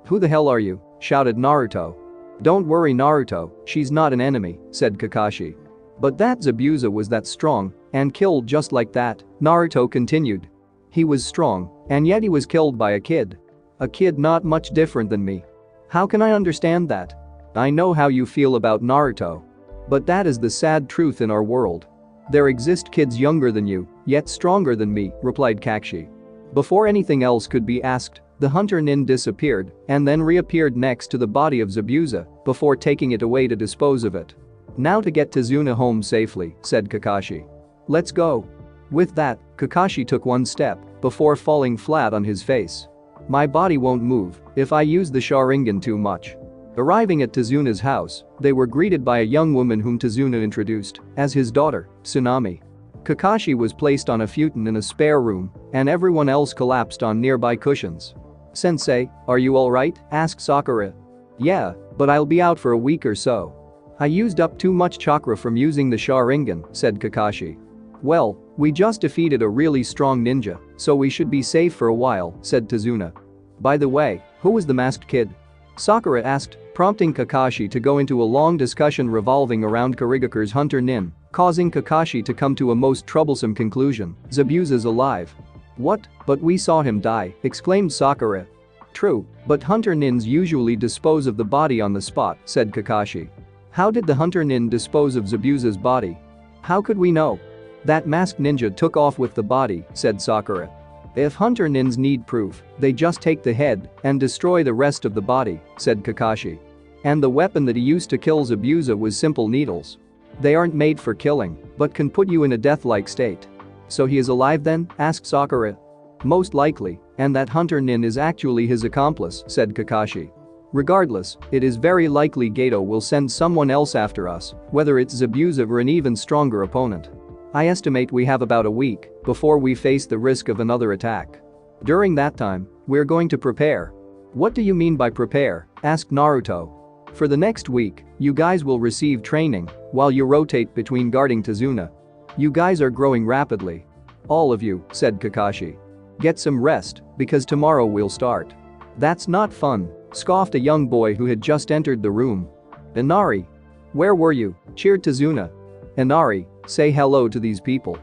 Who the hell are you? Shouted Naruto. Don't worry Naruto, she's not an enemy, said Kakashi. But that Zabuza was that strong and killed just like that, Naruto continued. He was strong, and yet he was killed by a kid. A kid not much different than me. How can I understand that? I know how you feel about Naruto. But that is the sad truth in our world. There exist kids younger than you, yet stronger than me, replied Kakashi. Before anything else could be asked, the hunter nin disappeared and then reappeared next to the body of Zabuza before taking it away to dispose of it. Now to get Tazuna home safely, said Kakashi. Let's go. With that, Kakashi took one step before falling flat on his face. My body won't move if I use the Sharingan too much. Arriving at Tazuna's house, they were greeted by a young woman whom Tazuna introduced as his daughter, Tsunami. Kakashi was placed on a futon in a spare room, and everyone else collapsed on nearby cushions. Sensei, are you alright? Asked Sakura. Yeah, but I'll be out for a week or so. I used up too much chakra from using the Sharingan, said Kakashi. Well, we just defeated a really strong ninja, so we should be safe for a while, said Tazuna. By the way, who was the masked kid? Sakura asked, prompting Kakashi to go into a long discussion revolving around Kurigakure's hunter nin, causing Kakashi to come to a most troublesome conclusion. Zabuza's alive. What? But we saw him die, exclaimed Sakura. True, but hunter nins usually dispose of the body on the spot, said Kakashi. How did the hunter nin dispose of Zabuza's body? How could we know? That masked ninja took off with the body, said Sakura. If hunter nins need proof, they just take the head and destroy the rest of the body, said Kakashi. And the weapon that he used to kill Zabuza was simple needles. They aren't made for killing, but can put you in a death-like state. So he is alive then? Asked Sakura. Most likely, and that hunter nin is actually his accomplice, said Kakashi. Regardless, it is very likely Gato will send someone else after us, whether it's Zabuza or an even stronger opponent. I estimate we have about a week before we face the risk of another attack. During that time, we're going to prepare. What do you mean by prepare? Asked Naruto. For the next week, you guys will receive training while you rotate between guarding Tazuna. You guys are growing rapidly. All of you, said Kakashi. Get some rest, because tomorrow we'll start. That's not fun, scoffed a young boy who had just entered the room. Inari. Where were you? Cheered Tazuna. Inari, say hello to these people.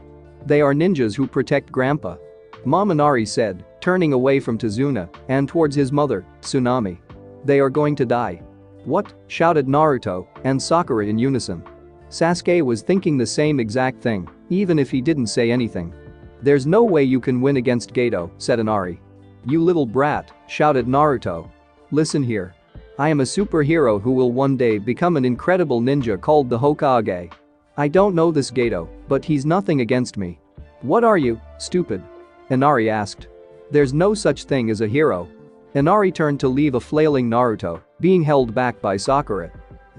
They are ninjas who protect Grandpa. Mom, Inari said, turning away from Tazuna and towards his mother, Tsunami. They are going to die. What? Shouted Naruto and Sakura in unison. Sasuke was thinking the same exact thing, even if he didn't say anything. There's no way you can win against Gato, said Inari. You little brat, shouted Naruto. Listen here. I am a superhero who will one day become an incredible ninja called the Hokage. I don't know this Gato, but he's nothing against me. What are you, stupid? Inari asked. There's no such thing as a hero. Inari turned to leave a flailing Naruto, being held back by Sakura.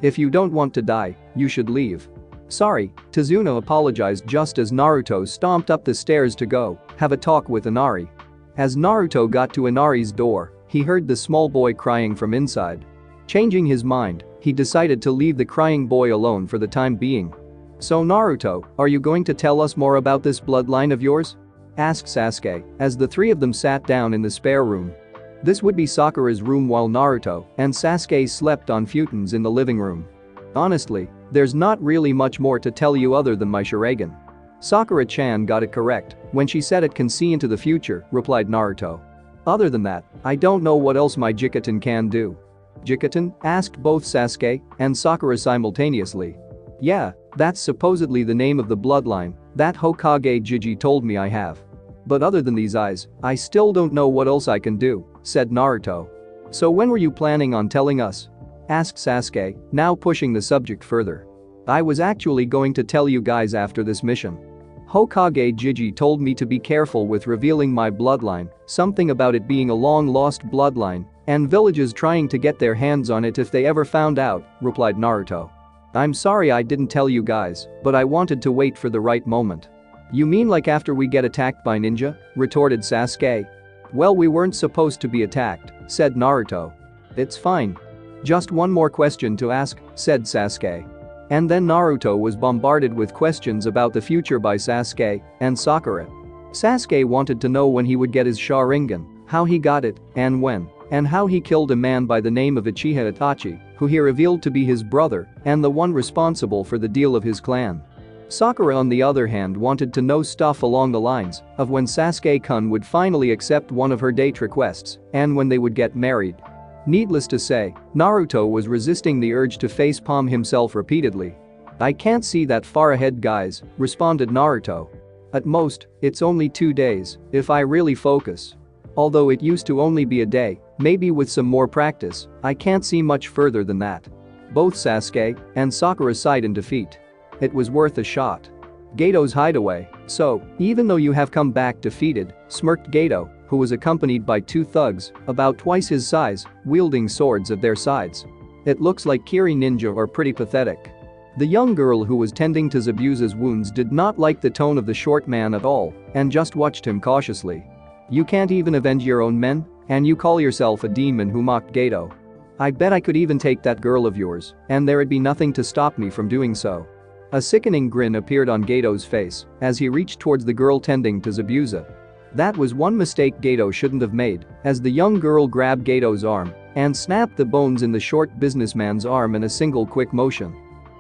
If you don't want to die, you should leave. Sorry, Tazuna apologized just as Naruto stomped up the stairs to go have a talk with Inari. As Naruto got to Inari's door, he heard the small boy crying from inside. Changing his mind, he decided to leave the crying boy alone for the time being. "So Naruto, are you going to tell us more about this bloodline of yours?" asked Sasuke as the three of them sat down in the spare room. This would be Sakura's room while Naruto and Sasuke slept on futons in the living room. "Honestly, there's not really much more to tell you other than my Sharingan." "Sakura-chan got it correct when she said it can see into the future," replied Naruto. "Other than that, I don't know what else my Jikuten can do." "Jikuten?" asked both Sasuke and Sakura simultaneously. "Yeah, that's supposedly the name of the bloodline that Hokage Jiji told me I have. But other than these eyes, I still don't know what else I can do," said Naruto. "So when were you planning on telling us?" asked Sasuke, now pushing the subject further. "I was actually going to tell you guys after this mission. Hokage Jiji told me to be careful with revealing my bloodline, something about it being a long-lost bloodline, and villages trying to get their hands on it if they ever found out," replied Naruto. "I'm sorry I didn't tell you guys, but I wanted to wait for the right moment." "You mean like after we get attacked by ninja?" retorted Sasuke. "Well, we weren't supposed to be attacked," said Naruto. "It's fine. Just one more question to ask," said Sasuke. And then Naruto was bombarded with questions about the future by Sasuke and Sakura. Sasuke wanted to know when he would get his Sharingan, how he got it, and when, and how he killed a man by the name of Uchiha Itachi, who he revealed to be his brother and the one responsible for the deal of his clan. Sakura, on the other hand, wanted to know stuff along the lines of when Sasuke-kun would finally accept one of her date requests and when they would get married. Needless to say, Naruto was resisting the urge to facepalm himself repeatedly. "I can't see that far ahead, guys," responded Naruto. "At most, it's only 2 days, if I really focus. Although it used to only be a day, maybe with some more practice, I can't see much further than that." Both Sasuke and Sakura sighed in defeat. It was worth a shot. Gato's hideaway. "So, even though you have come back defeated," smirked Gato, who was accompanied by 2 thugs, about twice his size, wielding swords at their sides. "It looks like Kiri ninja are pretty pathetic." The young girl who was tending to Zabuza's wounds did not like the tone of the short man at all and just watched him cautiously. "You can't even avenge your own men? And you call yourself a demon?" who mocked Gato. "I bet I could even take that girl of yours, and there'd be nothing to stop me from doing so." A sickening grin appeared on Gato's face as he reached towards the girl tending to Zabuza. That was one mistake Gato shouldn't have made, as the young girl grabbed Gato's arm and snapped the bones in the short businessman's arm in a single quick motion.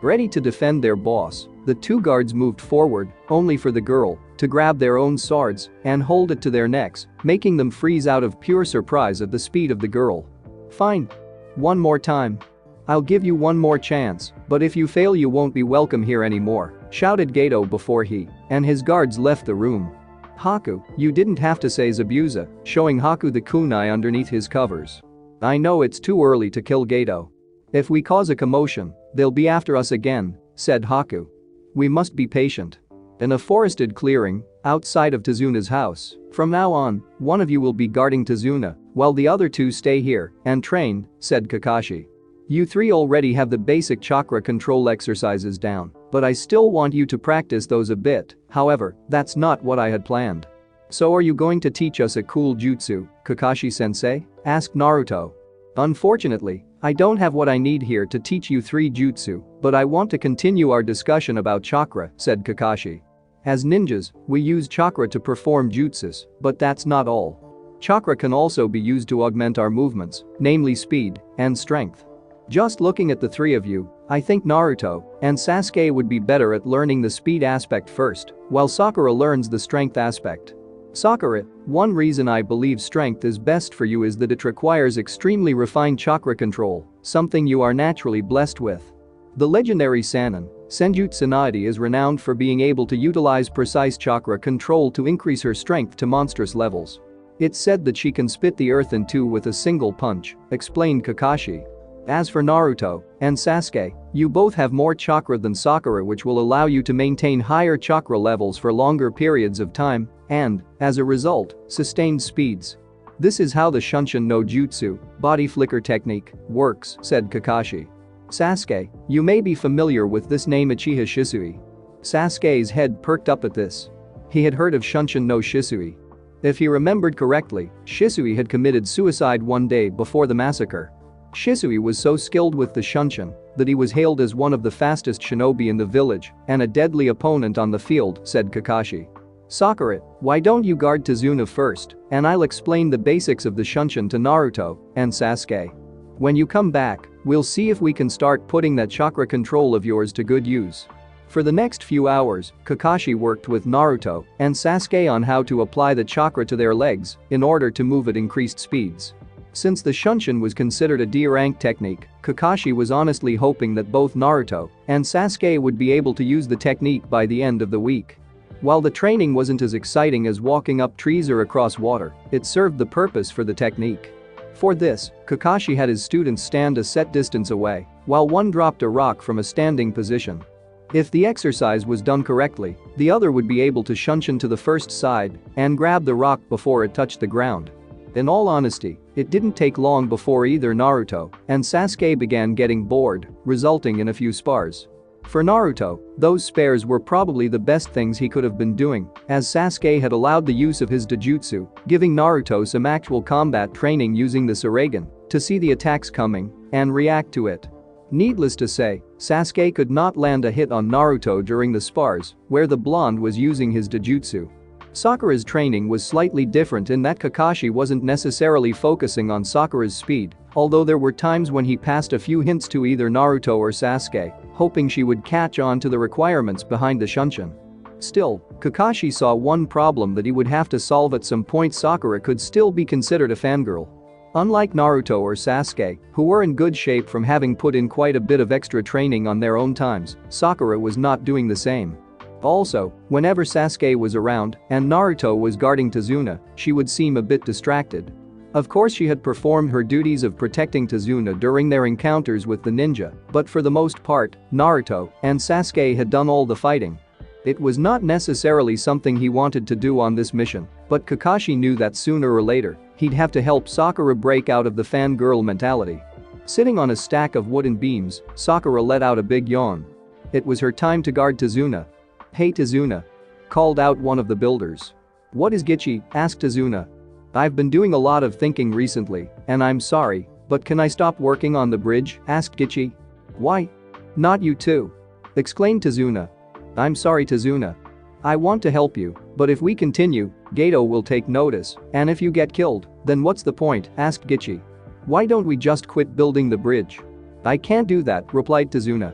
Ready to defend their boss, the 2 guards moved forward, only for the girl to grab their own swords and hold it to their necks, making them freeze out of pure surprise at the speed of the girl. "Fine. One more time. I'll give you one more chance, but if you fail you won't be welcome here anymore," shouted Gato before he and his guards left the room. "Haku, you didn't have to," say Zabuza, showing Haku the kunai underneath his covers. "I know it's too early to kill Gato. If we cause a commotion, they'll be after us again," said Haku. "We must be patient." In a forested clearing, outside of Tazuna's house, "From now on, one of you will be guarding Tazuna, while the other 2 stay here and train," said Kakashi. "You 3 already have the basic chakra control exercises down, but I still want you to practice those a bit, however, that's not what I had planned." "So are you going to teach us a cool jutsu, Kakashi-sensei?" asked Naruto. "Unfortunately, I don't have what I need here to teach you 3 jutsu, but I want to continue our discussion about chakra," said Kakashi. "As ninjas, we use chakra to perform jutsus, but that's not all. Chakra can also be used to augment our movements, namely speed and strength. Just looking at the 3 of you, I think Naruto and Sasuke would be better at learning the speed aspect first, while Sakura learns the strength aspect. Sakura, one reason I believe strength is best for you is that it requires extremely refined chakra control, something you are naturally blessed with. The legendary Sannin, Senjutsu Tsunade, is renowned for being able to utilize precise chakra control to increase her strength to monstrous levels. It's said that she can split the earth in 2 with a single punch," explained Kakashi. "As for Naruto and Sasuke, you both have more chakra than Sakura, which will allow you to maintain higher chakra levels for longer periods of time and, as a result, sustained speeds. This is how the Shunshin no Jutsu, body flicker technique, works," said Kakashi. Sasuke, you may be familiar with this name Uchiha Shisui. Sasuke's head perked up at this. He had heard of Shunshin no Shisui. If he remembered correctly, Shisui had committed suicide one day before the massacre. Shisui was so skilled with the Shunshin that he was hailed as one of the fastest shinobi in the village and a deadly opponent on the field, said Kakashi. Sakura, why don't you guard Tazuna first, and I'll explain the basics of the Shunshin to Naruto and Sasuke. When you come back, we'll see if we can start putting that chakra control of yours to good use. For the next few hours, Kakashi worked with Naruto and Sasuke on how to apply the chakra to their legs in order to move at increased speeds. Since the Shunshin was considered a D-rank technique, Kakashi was honestly hoping that both Naruto and Sasuke would be able to use the technique by the end of the week. While the training wasn't as exciting as walking up trees or across water, it served the purpose for the technique. For this, Kakashi had his students stand a set distance away, while one dropped a rock from a standing position. If the exercise was done correctly, the other would be able to Shunshin to the first side and grab the rock before it touched the ground. In all honesty, it didn't take long before either Naruto and Sasuke began getting bored, resulting in a few spars. For Naruto, those spares were probably the best things he could have been doing, as Sasuke had allowed the use of his Dojutsu, giving Naruto some actual combat training using the Sharingan to see the attacks coming and react to it. Needless to say, Sasuke could not land a hit on Naruto during the spars, where the blonde was using his Dojutsu. Sakura's training was slightly different in that Kakashi wasn't necessarily focusing on Sakura's speed, although there were times when he passed a few hints to either Naruto or Sasuke, hoping she would catch on to the requirements behind the Shunshin. Still, Kakashi saw one problem that he would have to solve at some point. Sakura could still be considered a fangirl. Unlike Naruto or Sasuke, who were in good shape from having put in quite a bit of extra training on their own times, Sakura was not doing the same. Also, whenever Sasuke was around and Naruto was guarding Tazuna, she would seem a bit distracted. Of course, she had performed her duties of protecting Tazuna during their encounters with the ninja, but for the most part, Naruto and Sasuke had done all the fighting. It was not necessarily something he wanted to do on this mission, but Kakashi knew that sooner or later, he'd have to help Sakura break out of the fangirl mentality. Sitting on a stack of wooden beams, Sakura let out a big yawn. It was her time to guard Tazuna. "Hey Tazuna," called out one of the builders. "What is Gichi?" asked Tazuna. "I've been doing a lot of thinking recently, and I'm sorry, but can I stop working on the bridge?" asked Gichi. "Why? Not you too," exclaimed Tazuna. "I'm sorry Tazuna. I want to help you, but if we continue, Gato will take notice, and if you get killed, then what's the point?" asked Gichi. "Why don't we just quit building the bridge?" "I can't do that," replied Tazuna.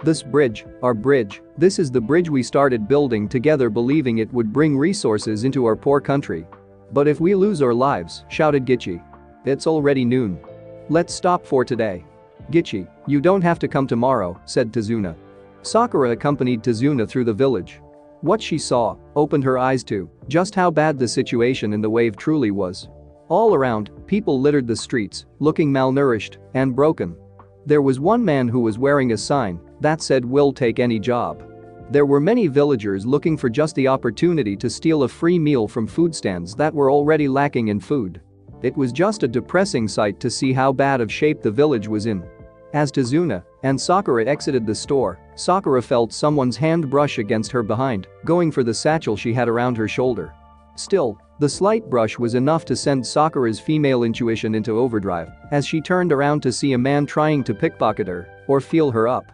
"This bridge, our bridge, this is the bridge we started building together believing it would bring resources into our poor country. But if we lose our lives," shouted Gichi. "It's already noon. Let's stop for today." "Gichi, you don't have to come tomorrow," said Tazuna. Sakura accompanied Tazuna through the village. What she saw opened her eyes to just how bad the situation in the wave truly was. All around, people littered the streets, looking malnourished and broken. There was one man who was wearing a sign that said "We'll take any job." There were many villagers looking for just the opportunity to steal a free meal from food stands that were already lacking in food. It was just a depressing sight to see how bad of shape the village was in. As Tazuna and Sakura exited the store, Sakura felt someone's hand brush against her behind, going for the satchel she had around her shoulder. Still, the slight brush was enough to send Sakura's female intuition into overdrive as she turned around to see a man trying to pickpocket her or feel her up.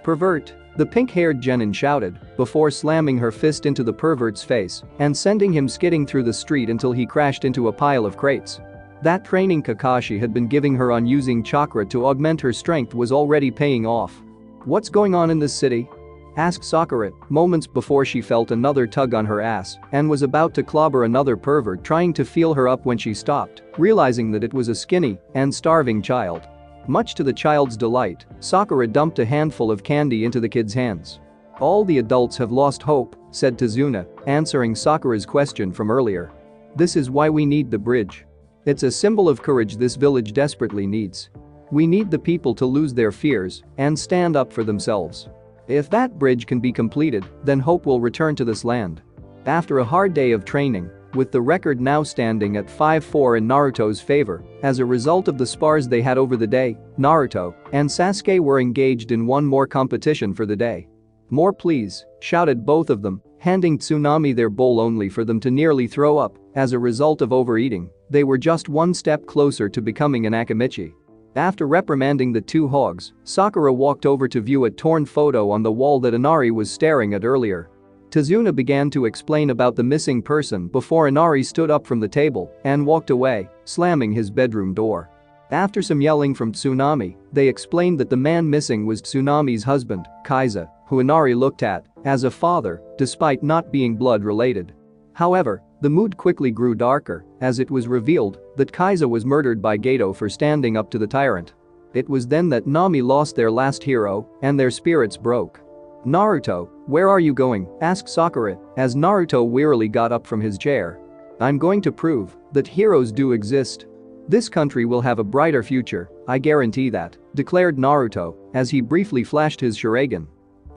"Pervert," the pink-haired genin shouted before slamming her fist into the pervert's face and sending him skidding through the street until he crashed into a pile of crates. That training Kakashi had been giving her on using chakra to augment her strength was already paying off. "What's going on in this city?" asked Sakura moments before she felt another tug on her ass and was about to clobber another pervert trying to feel her up when she stopped, realizing that it was a skinny and starving child. Much to the child's delight, Sakura dumped a handful of candy into the kid's hands. "All the adults have lost hope," said Tazuna, answering Sakura's question from earlier. "This is why we need the bridge. It's a symbol of courage this village desperately needs. We need the people to lose their fears and stand up for themselves. If that bridge can be completed, then hope will return to this land." After a hard day of training, with the record now standing at 5-4 in Naruto's favor. As a result of the spars they had over the day, Naruto and Sasuke were engaged in one more competition for the day. "More please," shouted both of them, handing Tsunami their bowl only for them to nearly throw up. As a result of overeating, they were just one step closer to becoming an Akamichi. After reprimanding the two hogs, Sakura walked over to view a torn photo on the wall that Inari was staring at earlier. Tazuna began to explain about the missing person before Inari stood up from the table and walked away, slamming his bedroom door. After some yelling from Tsunami, they explained that the man missing was Tsunami's husband, Kaiza, who Inari looked at as a father despite not being blood-related. However, the mood quickly grew darker as it was revealed that Kaiza was murdered by Gato for standing up to the tyrant. It was then that Nami lost their last hero and their spirits broke. "Naruto, where are you going?" asked Sakura as Naruto wearily got up from his chair. "I'm going to prove that heroes do exist. This country will have a brighter future, I guarantee that," declared Naruto as he briefly flashed his Sharingan.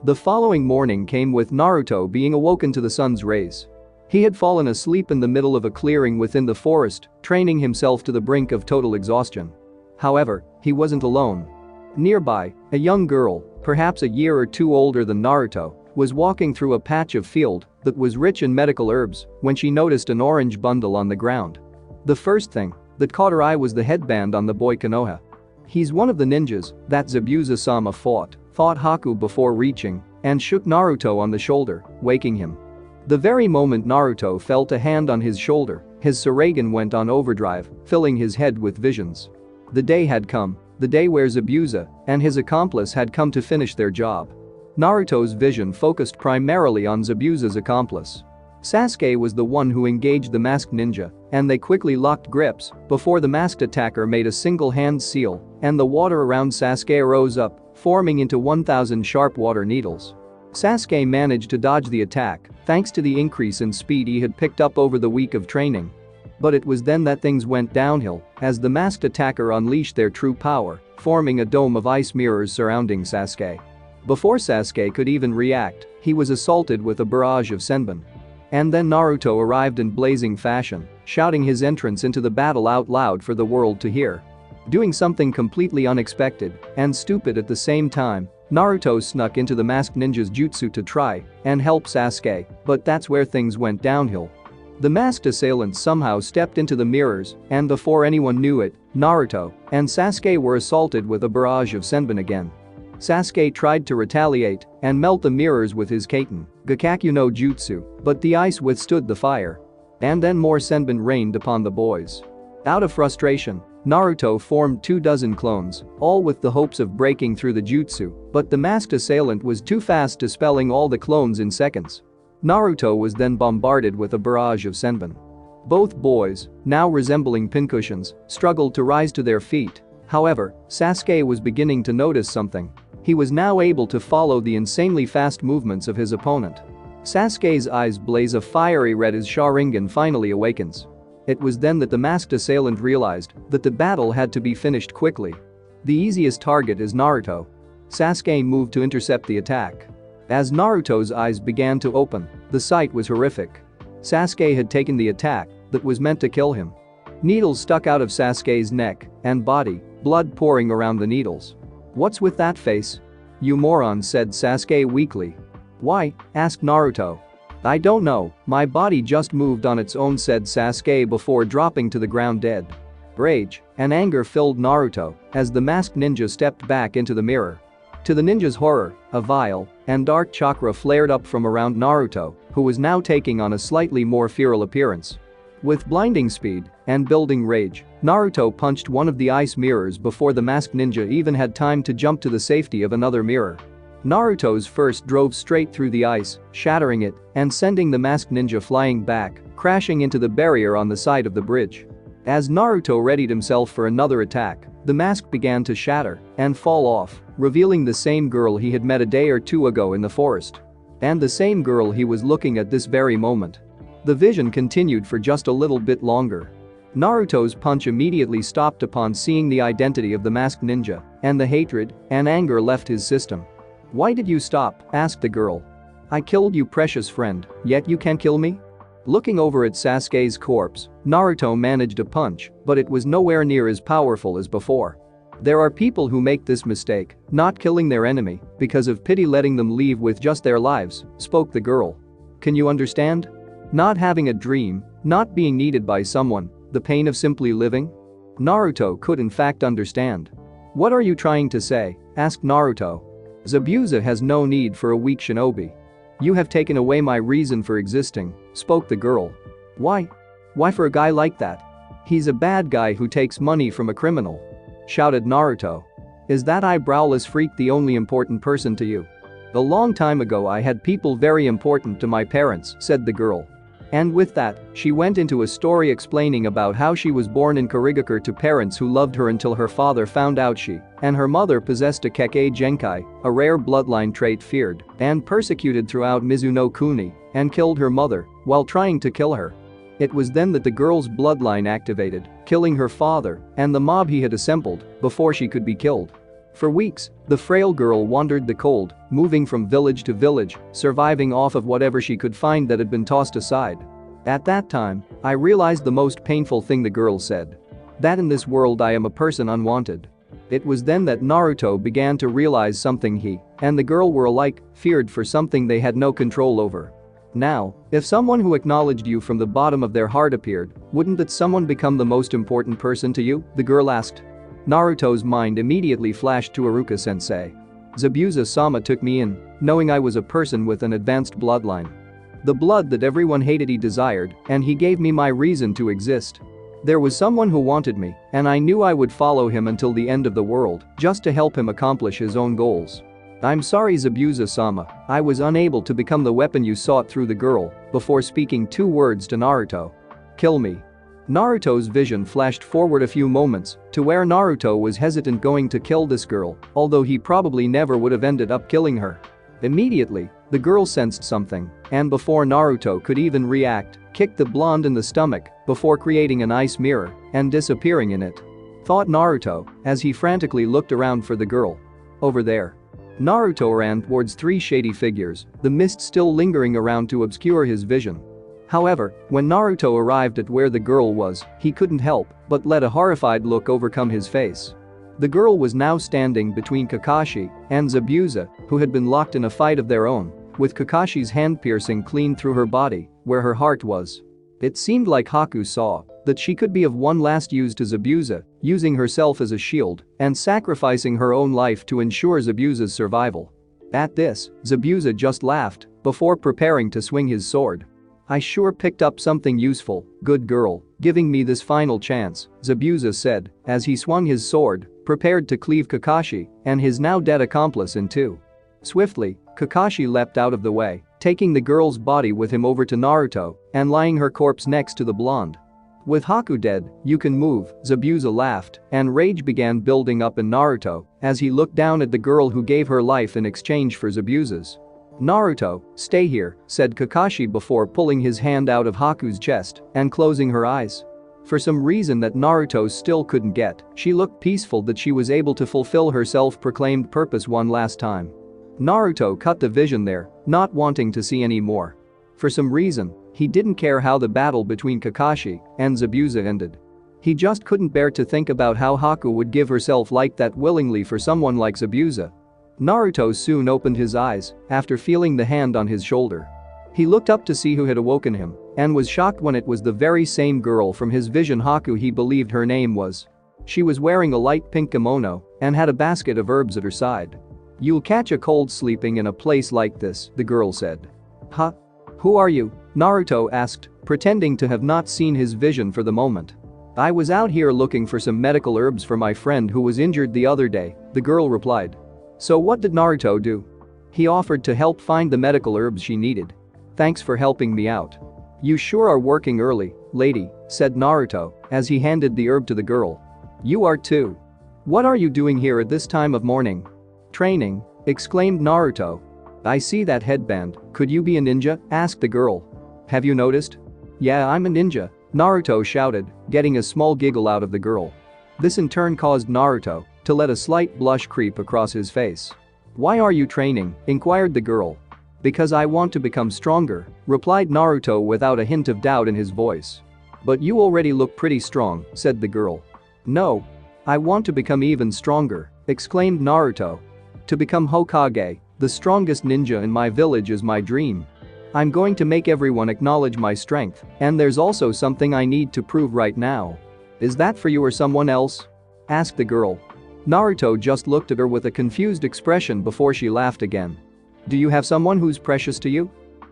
The following morning came with Naruto being awoken to the sun's rays. He had fallen asleep in the middle of a clearing within the forest, training himself to the brink of total exhaustion. However, he wasn't alone. Nearby, a young girl, perhaps a year or two older than Naruto, was walking through a patch of field that was rich in medical herbs when she noticed an orange bundle on the ground. The first thing that caught her eye was the headband on the boy Konoha. "He's one of the ninjas that Zabuza-sama fought," thought Haku before reaching and shook Naruto on the shoulder, waking him. The very moment Naruto felt a hand on his shoulder, his Sharingan went on overdrive, filling his head with visions. The day had come, the day where Zabuza and his accomplice had come to finish their job. Naruto's vision focused primarily on Zabuza's accomplice. Sasuke was the one who engaged the masked ninja, and they quickly locked grips before the masked attacker made a single hand seal and the water around Sasuke rose up, forming into 1,000 sharp water needles. Sasuke managed to dodge the attack thanks to the increase in speed he had picked up over the week of training. But it was then that things went downhill as the masked attacker unleashed their true power, forming a dome of ice mirrors surrounding Sasuke. Before Sasuke could even react, he was assaulted with a barrage of senbon. And then Naruto arrived in blazing fashion, shouting his entrance into the battle out loud for the world to hear. Doing something completely unexpected and stupid at the same time, Naruto snuck into the masked ninja's jutsu to try and help Sasuke, but that's where things went downhill. The masked assailant somehow stepped into the mirrors, and before anyone knew it, Naruto and Sasuke were assaulted with a barrage of senbon again. Sasuke tried to retaliate and melt the mirrors with his Kaiten Gakakyu no Jutsu, but the ice withstood the fire. And then more senbon rained upon the boys. Out of frustration, Naruto formed 24 clones, all with the hopes of breaking through the jutsu, but the masked assailant was too fast, dispelling all the clones in seconds. Naruto was then bombarded with a barrage of senbon. Both boys, now resembling pincushions, struggled to rise to their feet. However, Sasuke was beginning to notice something. He was now able to follow the insanely fast movements of his opponent. Sasuke's eyes blaze a fiery red as Sharingan finally awakens. It was then that the masked assailant realized that the battle had to be finished quickly. The easiest target is Naruto. Sasuke moved to intercept the attack. As Naruto's eyes began to open, the sight was horrific. Sasuke had taken the attack that was meant to kill him. Needles stuck out of Sasuke's neck and body, blood pouring around the needles. "What's with that face? You moron," said Sasuke weakly. "Why?" asked Naruto. "I don't know, my body just moved on its own," said Sasuke before dropping to the ground dead. Rage and anger filled Naruto as the masked ninja stepped back into the mirror. To the ninja's horror, a vile and dark chakra flared up from around Naruto, who was now taking on a slightly more feral appearance. With blinding speed and building rage, Naruto punched one of the ice mirrors before the masked ninja even had time to jump to the safety of another mirror. Naruto's first drove straight through the ice, shattering it and sending the masked ninja flying back, crashing into the barrier on the side of the bridge. As Naruto readied himself for another attack, the mask began to shatter and fall off, revealing the same girl he had met a day or two ago in the forest. And the same girl he was looking at this very moment. The vision continued for just a little bit longer. Naruto's punch immediately stopped upon seeing the identity of the masked ninja, and the hatred and anger left his system. "Why did you stop?" asked the girl. "I killed you, precious friend, yet you can't kill me?" Looking over at Sasuke's corpse, Naruto managed a punch, but it was nowhere near as powerful as before. There are people who make this mistake, not killing their enemy, because of pity, letting them leave with just their lives, spoke the girl. Can you understand? Not having a dream, not being needed by someone, the pain of simply living? Naruto could in fact understand. What are you trying to say? Asked Naruto. Zabuza has no need for a weak shinobi. You have taken away my reason for existing, spoke the girl. Why? Why for a guy like that? He's a bad guy who takes money from a criminal, shouted Naruto. Is that eyebrowless freak the only important person to you? A long time ago I had people very important to my parents, said the girl. And with that, she went into a story explaining about how she was born in Korigakure to parents who loved her until her father found out she and her mother possessed a Kekkei Genkai, a rare bloodline trait feared and persecuted throughout Mizuno Kuni, and killed her mother while trying to kill her. It was then that the girl's bloodline activated, killing her father and the mob he had assembled before she could be killed. For weeks, the frail girl wandered the cold, moving from village to village, surviving off of whatever she could find that had been tossed aside. At that time, I realized the most painful thing, the girl said. That in this world I am a person unwanted. It was then that Naruto began to realize something. He and the girl were alike, feared for something they had no control over. Now, if someone who acknowledged you from the bottom of their heart appeared, wouldn't that someone become the most important person to you? The girl asked. Naruto's mind immediately flashed to Iruka-sensei. Zabuza-sama took me in, knowing I was a person with an advanced bloodline. The blood that everyone hated he desired, and he gave me my reason to exist. There was someone who wanted me, and I knew I would follow him until the end of the world, just to help him accomplish his own goals. I'm sorry, Zabuza-sama, I was unable to become the weapon you sought, through the girl, before speaking 2 words to Naruto. Kill me. Naruto's vision flashed forward a few moments to where Naruto was hesitant going to kill this girl, although he probably never would have ended up killing her. Immediately, the girl sensed something, and before Naruto could even react, kicked the blonde in the stomach before creating an ice mirror and disappearing in it. Thought Naruto as he frantically looked around for the girl. Over there. Naruto ran towards 3 shady figures, the mist still lingering around to obscure his vision. However, when Naruto arrived at where the girl was, he couldn't help but let a horrified look overcome his face. The girl was now standing between Kakashi and Zabuza, who had been locked in a fight of their own, with Kakashi's hand piercing clean through her body, where her heart was. It seemed like Haku saw that she could be of one last use to Zabuza, using herself as a shield and sacrificing her own life to ensure Zabuza's survival. At this, Zabuza just laughed before preparing to swing his sword. I sure picked up something useful, good girl, giving me this final chance, Zabuza said as he swung his sword, prepared to cleave Kakashi and his now dead accomplice in 2. Swiftly, Kakashi leapt out of the way, taking the girl's body with him over to Naruto and lying her corpse next to the blonde. With Haku dead, you can move, Zabuza laughed, and rage began building up in Naruto as he looked down at the girl who gave her life in exchange for Zabuza's. Naruto, stay here, said Kakashi before pulling his hand out of Haku's chest and closing her eyes. For some reason that Naruto still couldn't get, she looked peaceful, that she was able to fulfill her self-proclaimed purpose one last time. Naruto cut the vision there, not wanting to see any more. For some reason, he didn't care how the battle between Kakashi and Zabuza ended. He just couldn't bear to think about how Haku would give herself like that willingly for someone like Zabuza. Naruto soon opened his eyes after feeling the hand on his shoulder. He looked up to see who had awoken him and was shocked when it was the very same girl from his vision, Haku he believed her name was. She was wearing a light pink kimono and had a basket of herbs at her side. You'll catch a cold sleeping in a place like this, the girl said. Huh? Who are you? Naruto asked, pretending to have not seen his vision for the moment. I was out here looking for some medical herbs for my friend who was injured the other day, the girl replied. So what did Naruto do? He offered to help find the medical herbs she needed. Thanks for helping me out. You sure are working early, lady, said Naruto as he handed the herb to the girl. You are too. What are you doing here at this time of morning? Training, exclaimed Naruto. I see that headband, could you be a ninja? Asked the girl. Have you noticed? Yeah, I'm a ninja, Naruto shouted, getting a small giggle out of the girl. This in turn caused Naruto to let a slight blush creep across his face. Why are you training? Inquired the girl. Because I want to become stronger, replied Naruto without a hint of doubt in his voice. But you already look pretty strong, said the girl. No. I want to become even stronger, exclaimed Naruto. To become Hokage, the strongest ninja in my village is my dream. I'm going to make everyone acknowledge my strength, and there's also something I need to prove right now. Is that for you or someone else? Asked the girl. Naruto just looked at her with a confused expression before she laughed again. Do you have someone who's precious to you?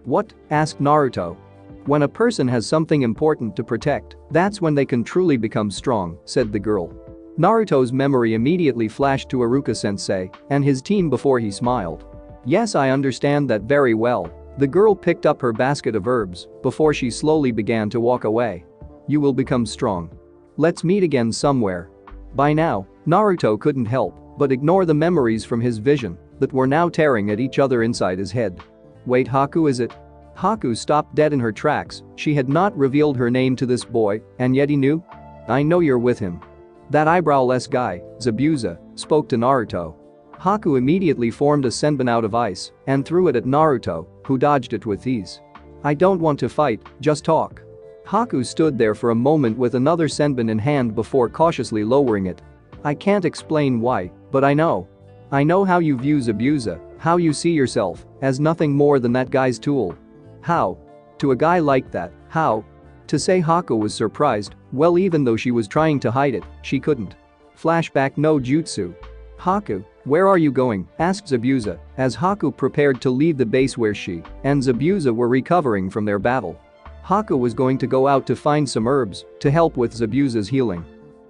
What? Asked Naruto. When a person has something important to protect, that's when they can truly become strong, said the girl. Naruto's memory immediately flashed to Iruka-sensei and his team before he smiled. Yes, I understand that very well. The girl picked up her basket of herbs before she slowly began to walk away. You will become strong. Let's meet again somewhere. By now, Naruto couldn't help but ignore the memories from his vision that were now tearing at each other inside his head. Wait, Haku, is it? Haku stopped dead in her tracks. She had not revealed her name to this boy, and yet he knew. I know you're with him. That eyebrowless guy, Zabuza, spoke to Naruto. Haku immediately formed a senbon out of ice and threw it at Naruto, who dodged it with ease. I don't want to fight, just talk. Haku stood there for a moment with another senbon in hand before cautiously lowering it. I can't explain why, but I know. I know how you view Zabuza, how you see yourself as nothing more than that guy's tool. How? To a guy like that, how? To say Haku was surprised, well, even though she was trying to hide it, she couldn't. Flashback no jutsu. Haku, where are you going? Asked Zabuza as Haku prepared to leave the base where she and Zabuza were recovering from their battle. Haku was going to go out to find some herbs to help with Zabuza's healing.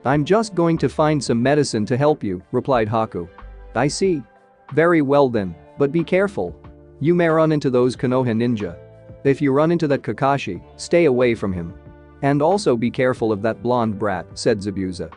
I'm just going to find some medicine to help you, replied Haku. I see. Very well then, but be careful. You may run into those Konoha ninja. If you run into that Kakashi, stay away from him. And also be careful of that blonde brat, said Zabuza.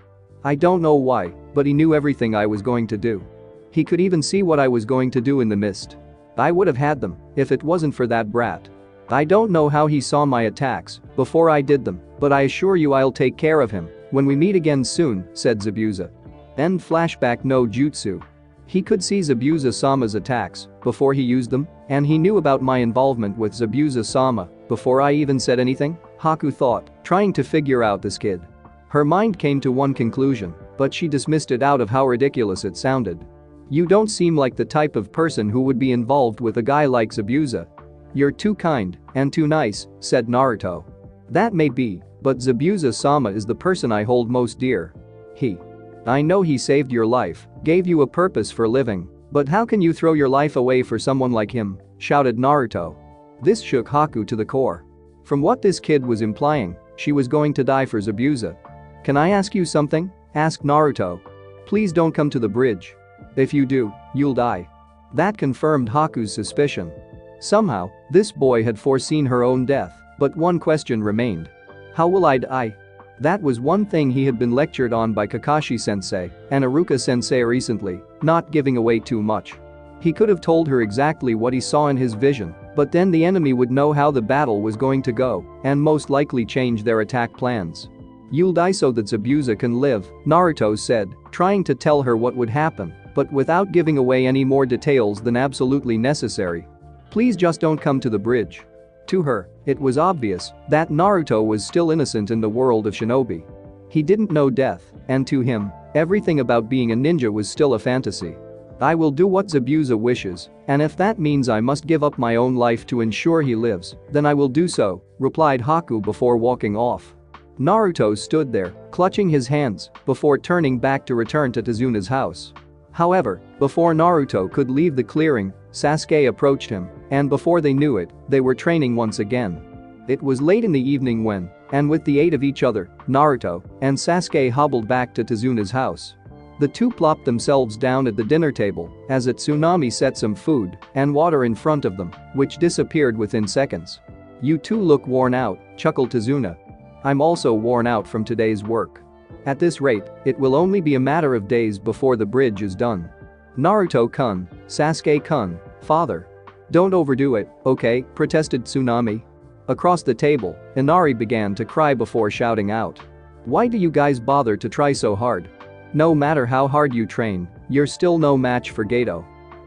I don't know why, but he knew everything I was going to do. He could even see what I was going to do in the mist. I would have had them if it wasn't for that brat. I don't know how he saw my attacks before I did them, but I assure you I'll take care of him when we meet again soon, said Zabuza. End flashback no jutsu. He could see Zabuza-sama's attacks before he used them, and he knew about my involvement with Zabuza-sama before I even said anything, Haku thought, trying to figure out this kid. Her mind came to one conclusion, but she dismissed it out of how ridiculous it sounded. You don't seem like the type of person who would be involved with a guy like Zabuza. You're too kind and too nice, said Naruto. That may be, but Zabuza-sama is the person I hold most dear. I know he saved your life, gave you a purpose for living, but how can you throw your life away for someone like him? Shouted Naruto. This shook Haku to the core. From what this kid was implying, she was going to die for Zabuza. Can I ask you something? Asked Naruto. Please don't come to the bridge. If you do, you'll die. That confirmed Haku's suspicion. Somehow, this boy had foreseen her own death, but one question remained. How will I die? That was one thing he had been lectured on by Kakashi-sensei and Iruka-sensei recently, not giving away too much. He could have told her exactly what he saw in his vision, but then the enemy would know how the battle was going to go and most likely change their attack plans. You'll die so that Zabuza can live, Naruto said, trying to tell her what would happen, but without giving away any more details than absolutely necessary. Please just don't come to the bridge. To her, it was obvious that Naruto was still innocent in the world of shinobi. He didn't know death, and to him, everything about being a ninja was still a fantasy. I will do what Zabuza wishes, and if that means I must give up my own life to ensure he lives, then I will do so, replied Haku before walking off. Naruto stood there, clutching his hands, before turning back to return to Tezuna's house. However, before Naruto could leave the clearing, Sasuke approached him, and before they knew it, they were training once again. It was late in the evening when, and with the aid of each other, Naruto and Sasuke hobbled back to Tezuna's house. The two plopped themselves down at the dinner table as a tsunami set some food and water in front of them, which disappeared within seconds. You two look worn out, chuckled Tezuna. I'm also worn out from today's work. At this rate, it will only be a matter of days before the bridge is done. Naruto-kun, Sasuke-kun, father. Don't overdo it, okay, protested Tsunami. Across the table, Inari began to cry before shouting out. Why do you guys bother to try so hard? No matter how hard you train, you're still no match for Gato.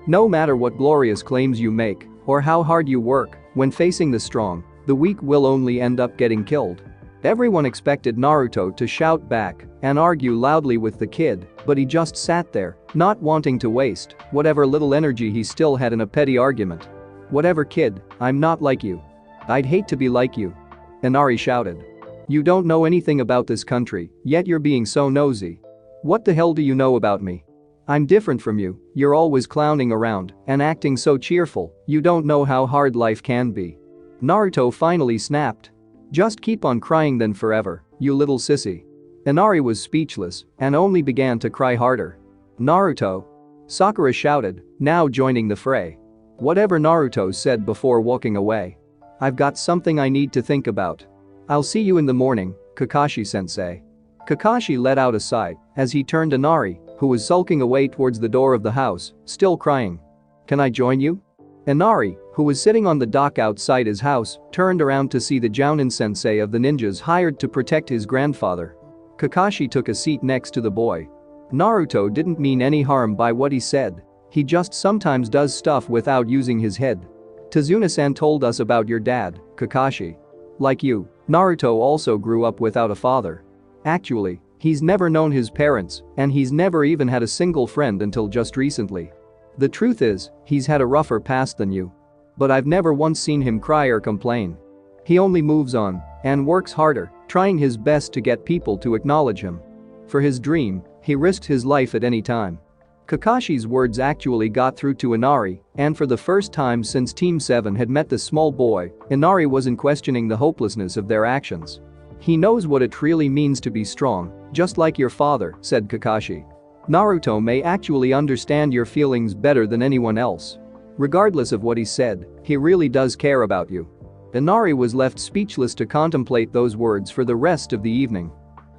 No matter what glorious claims you make, or how hard you work, when facing the strong, the weak will only end up getting killed. Everyone expected Naruto to shout back and argue loudly with the kid, but he just sat there, not wanting to waste whatever little energy he still had in a petty argument. "Whatever, kid, I'm not like you. I'd hate to be like you," Inari shouted. "You don't know anything about this country, yet you're being so nosy. What the hell do you know about me? I'm different from you, you're always clowning around and acting so cheerful, you don't know how hard life can be." Naruto finally snapped. "Just keep on crying then forever, you little sissy." Inari was speechless and only began to cry harder. "Naruto!" Sakura shouted, now joining the fray. Whatever Naruto said before walking away. "I've got something I need to think about. I'll see you in the morning, Kakashi-sensei." Kakashi let out a sigh as he turned to Inari, who was sulking away towards the door of the house, still crying. "Can I join you?" Inari, who was sitting on the dock outside his house, turned around to see the Jounin-sensei of the ninjas hired to protect his grandfather. Kakashi took a seat next to the boy. Naruto didn't mean any harm by what he said. He just sometimes does stuff without using his head. "Tazuna-san told us about your dad, Kakashi. Like you, Naruto also grew up without a father. Actually, he's never known his parents, and he's never even had a single friend until just recently. The truth is, he's had a rougher past than you. But I've never once seen him cry or complain. He only moves on and works harder, trying his best to get people to acknowledge him. For his dream, he risked his life at any time." Kakashi's words actually got through to Inari, and for the first time since Team 7 had met the small boy, Inari wasn't questioning the hopelessness of their actions. "He knows what it really means to be strong, just like your father," said Kakashi. "Naruto may actually understand your feelings better than anyone else. Regardless of what he said, he really does care about you." Inari was left speechless to contemplate those words for the rest of the evening.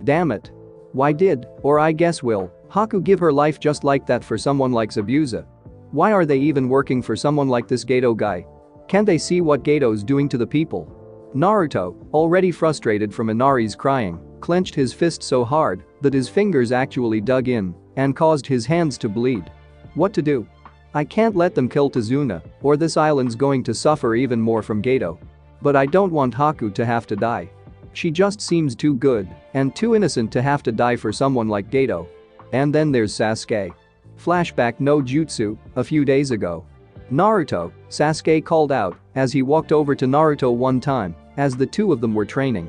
Damn it. Why did, or I guess will, Haku give her life just like that for someone like Zabuza? Why are they even working for someone like this Geto guy? Can't they see what Geto's doing to the people? Naruto, already frustrated from Inari's crying, clenched his fist so hard that his fingers actually dug in and caused his hands to bleed. What to do? I can't let them kill Tazuna, or this island's going to suffer even more from Geto. But I don't want Haku to have to die. She just seems too good and too innocent to have to die for someone like Geto. And then there's Sasuke. Flashback no jutsu, a few days ago. "Naruto," Sasuke called out as he walked over to Naruto one time as the two of them were training.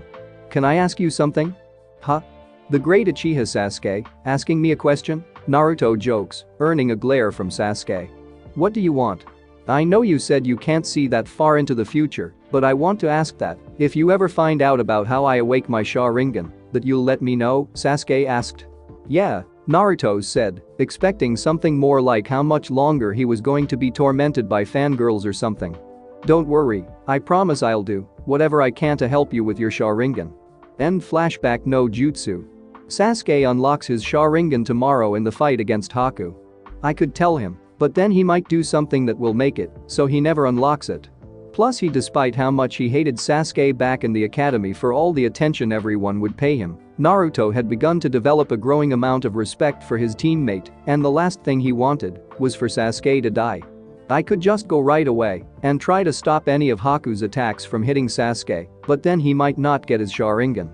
"Can I ask you something?" "Huh?" "The great Uchiha Sasuke, asking me a question?" Naruto jokes, earning a glare from Sasuke. "What do you want?" "I know you said you can't see that far into the future, but I want to ask that, if you ever find out about how I awake my Sharingan, that you'll let me know," Sasuke asked. "Yeah," Naruto said, expecting something more like how much longer he was going to be tormented by fangirls or something. "Don't worry, I promise I'll do whatever I can to help you with your Sharingan." End flashback no jutsu. Sasuke unlocks his Sharingan tomorrow in the fight against Haku. I could tell him, but then he might do something that will make it so he never unlocks it. Plus despite how much he hated Sasuke back in the academy for all the attention everyone would pay him, Naruto had begun to develop a growing amount of respect for his teammate, and the last thing he wanted was for Sasuke to die. I could just go right away and try to stop any of Haku's attacks from hitting Sasuke, but then he might not get his Sharingan.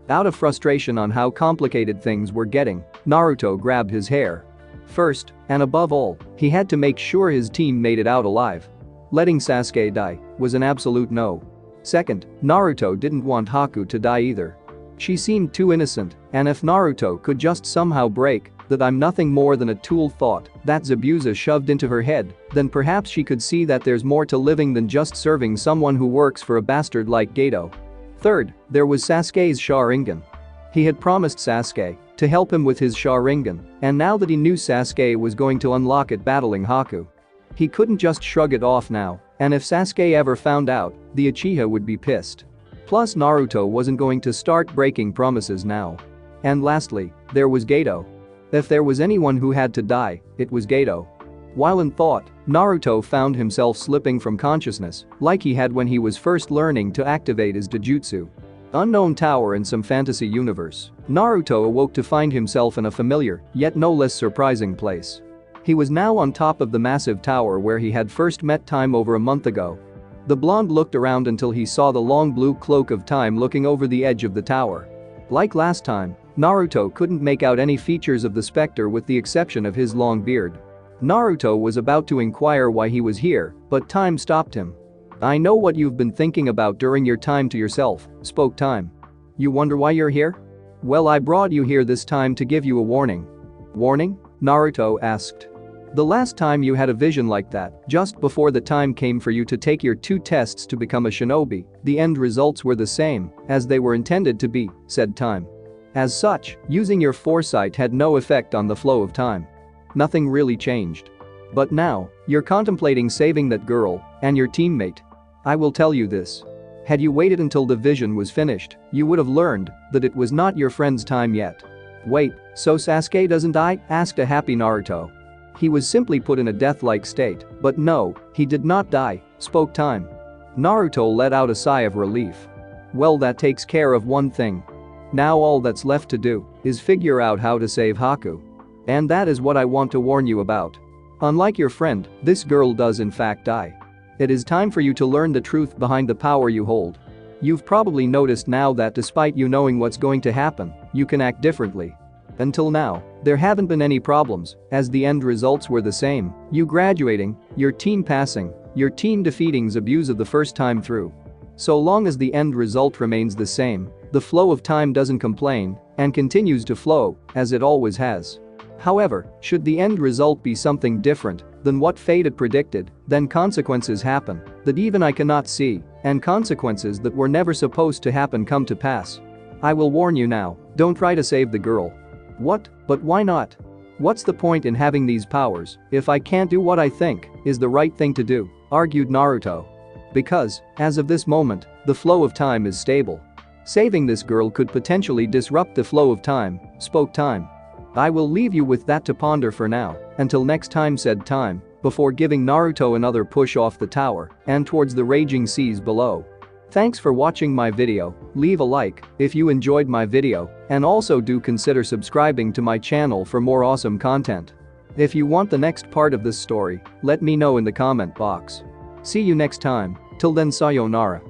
Out of frustration on how complicated things were getting, Naruto grabbed his hair. First, and above all, he had to make sure his team made it out alive. Letting Sasuke die was an absolute no. Second, Naruto didn't want Haku to die either. She seemed too innocent, and if Naruto could just somehow break that I'm nothing more than a tool thought that Zabuza shoved into her head, then perhaps she could see that there's more to living than just serving someone who works for a bastard like Geto. Third, there was Sasuke's Sharingan. He had promised Sasuke to help him with his Sharingan, and now that he knew Sasuke was going to unlock it battling Haku, he couldn't just shrug it off now, and if Sasuke ever found out, the Uchiha would be pissed. Plus Naruto wasn't going to start breaking promises now. And lastly, there was Geto. If there was anyone who had to die, it was Geto. While in thought, Naruto found himself slipping from consciousness, like he had when he was first learning to activate his Dojutsu. Unknown tower in some fantasy universe, Naruto awoke to find himself in a familiar, yet no less surprising place. He was now on top of the massive tower where he had first met Time over a month ago. The blonde looked around until he saw the long blue cloak of Time looking over the edge of the tower. Like last time, Naruto couldn't make out any features of the specter with the exception of his long beard. Naruto was about to inquire why he was here, but Time stopped him. "I know what you've been thinking about during your time to yourself," spoke Time. "You wonder why you're here? Well, I brought you here this time to give you a warning." "Warning?" Naruto asked. "The last time you had a vision like that, just before the time came for you to take your 2 tests to become a shinobi, the end results were the same as they were intended to be," said Time. "As such, using your foresight had no effect on the flow of time. Nothing really changed. But now, you're contemplating saving that girl and your teammate. I will tell you this. Had you waited until the vision was finished, you would have learned that it was not your friend's time yet." "Wait, so Sasuke doesn't die?" asked a happy Naruto. "He was simply put in a death-like state, but no, he did not die," spoke Time. Naruto let out a sigh of relief. "Well, that takes care of one thing. Now all that's left to do is figure out how to save Haku. And that is what I want to warn you about. Unlike your friend, this girl does in fact die. It is time for you to learn the truth behind the power you hold. You've probably noticed now that despite you knowing what's going to happen, you can act differently. Until now, there haven't been any problems, as the end results were the same, you graduating, your team passing, your team defeating Zabuza the first time through. So long as the end result remains the same, the flow of time doesn't complain and continues to flow, as it always has. However, should the end result be something different than what fate had predicted, then consequences happen that even I cannot see, and consequences that were never supposed to happen come to pass. I will warn you now, don't try to save the girl." "What? But why not? What's the point in having these powers if I can't do what I think is the right thing to do?" argued Naruto. "Because, as of this moment, the flow of time is stable. Saving this girl could potentially disrupt the flow of time," spoke Time. "I will leave you with that to ponder for now, until next time," said Time, before giving Naruto another push off the tower and towards the raging seas below. Thanks for watching my video. Leave a like if you enjoyed my video and also do consider subscribing to my channel for more awesome content. If you want the next part of this story, let me know in the comment box. See you next time. Till then, sayonara.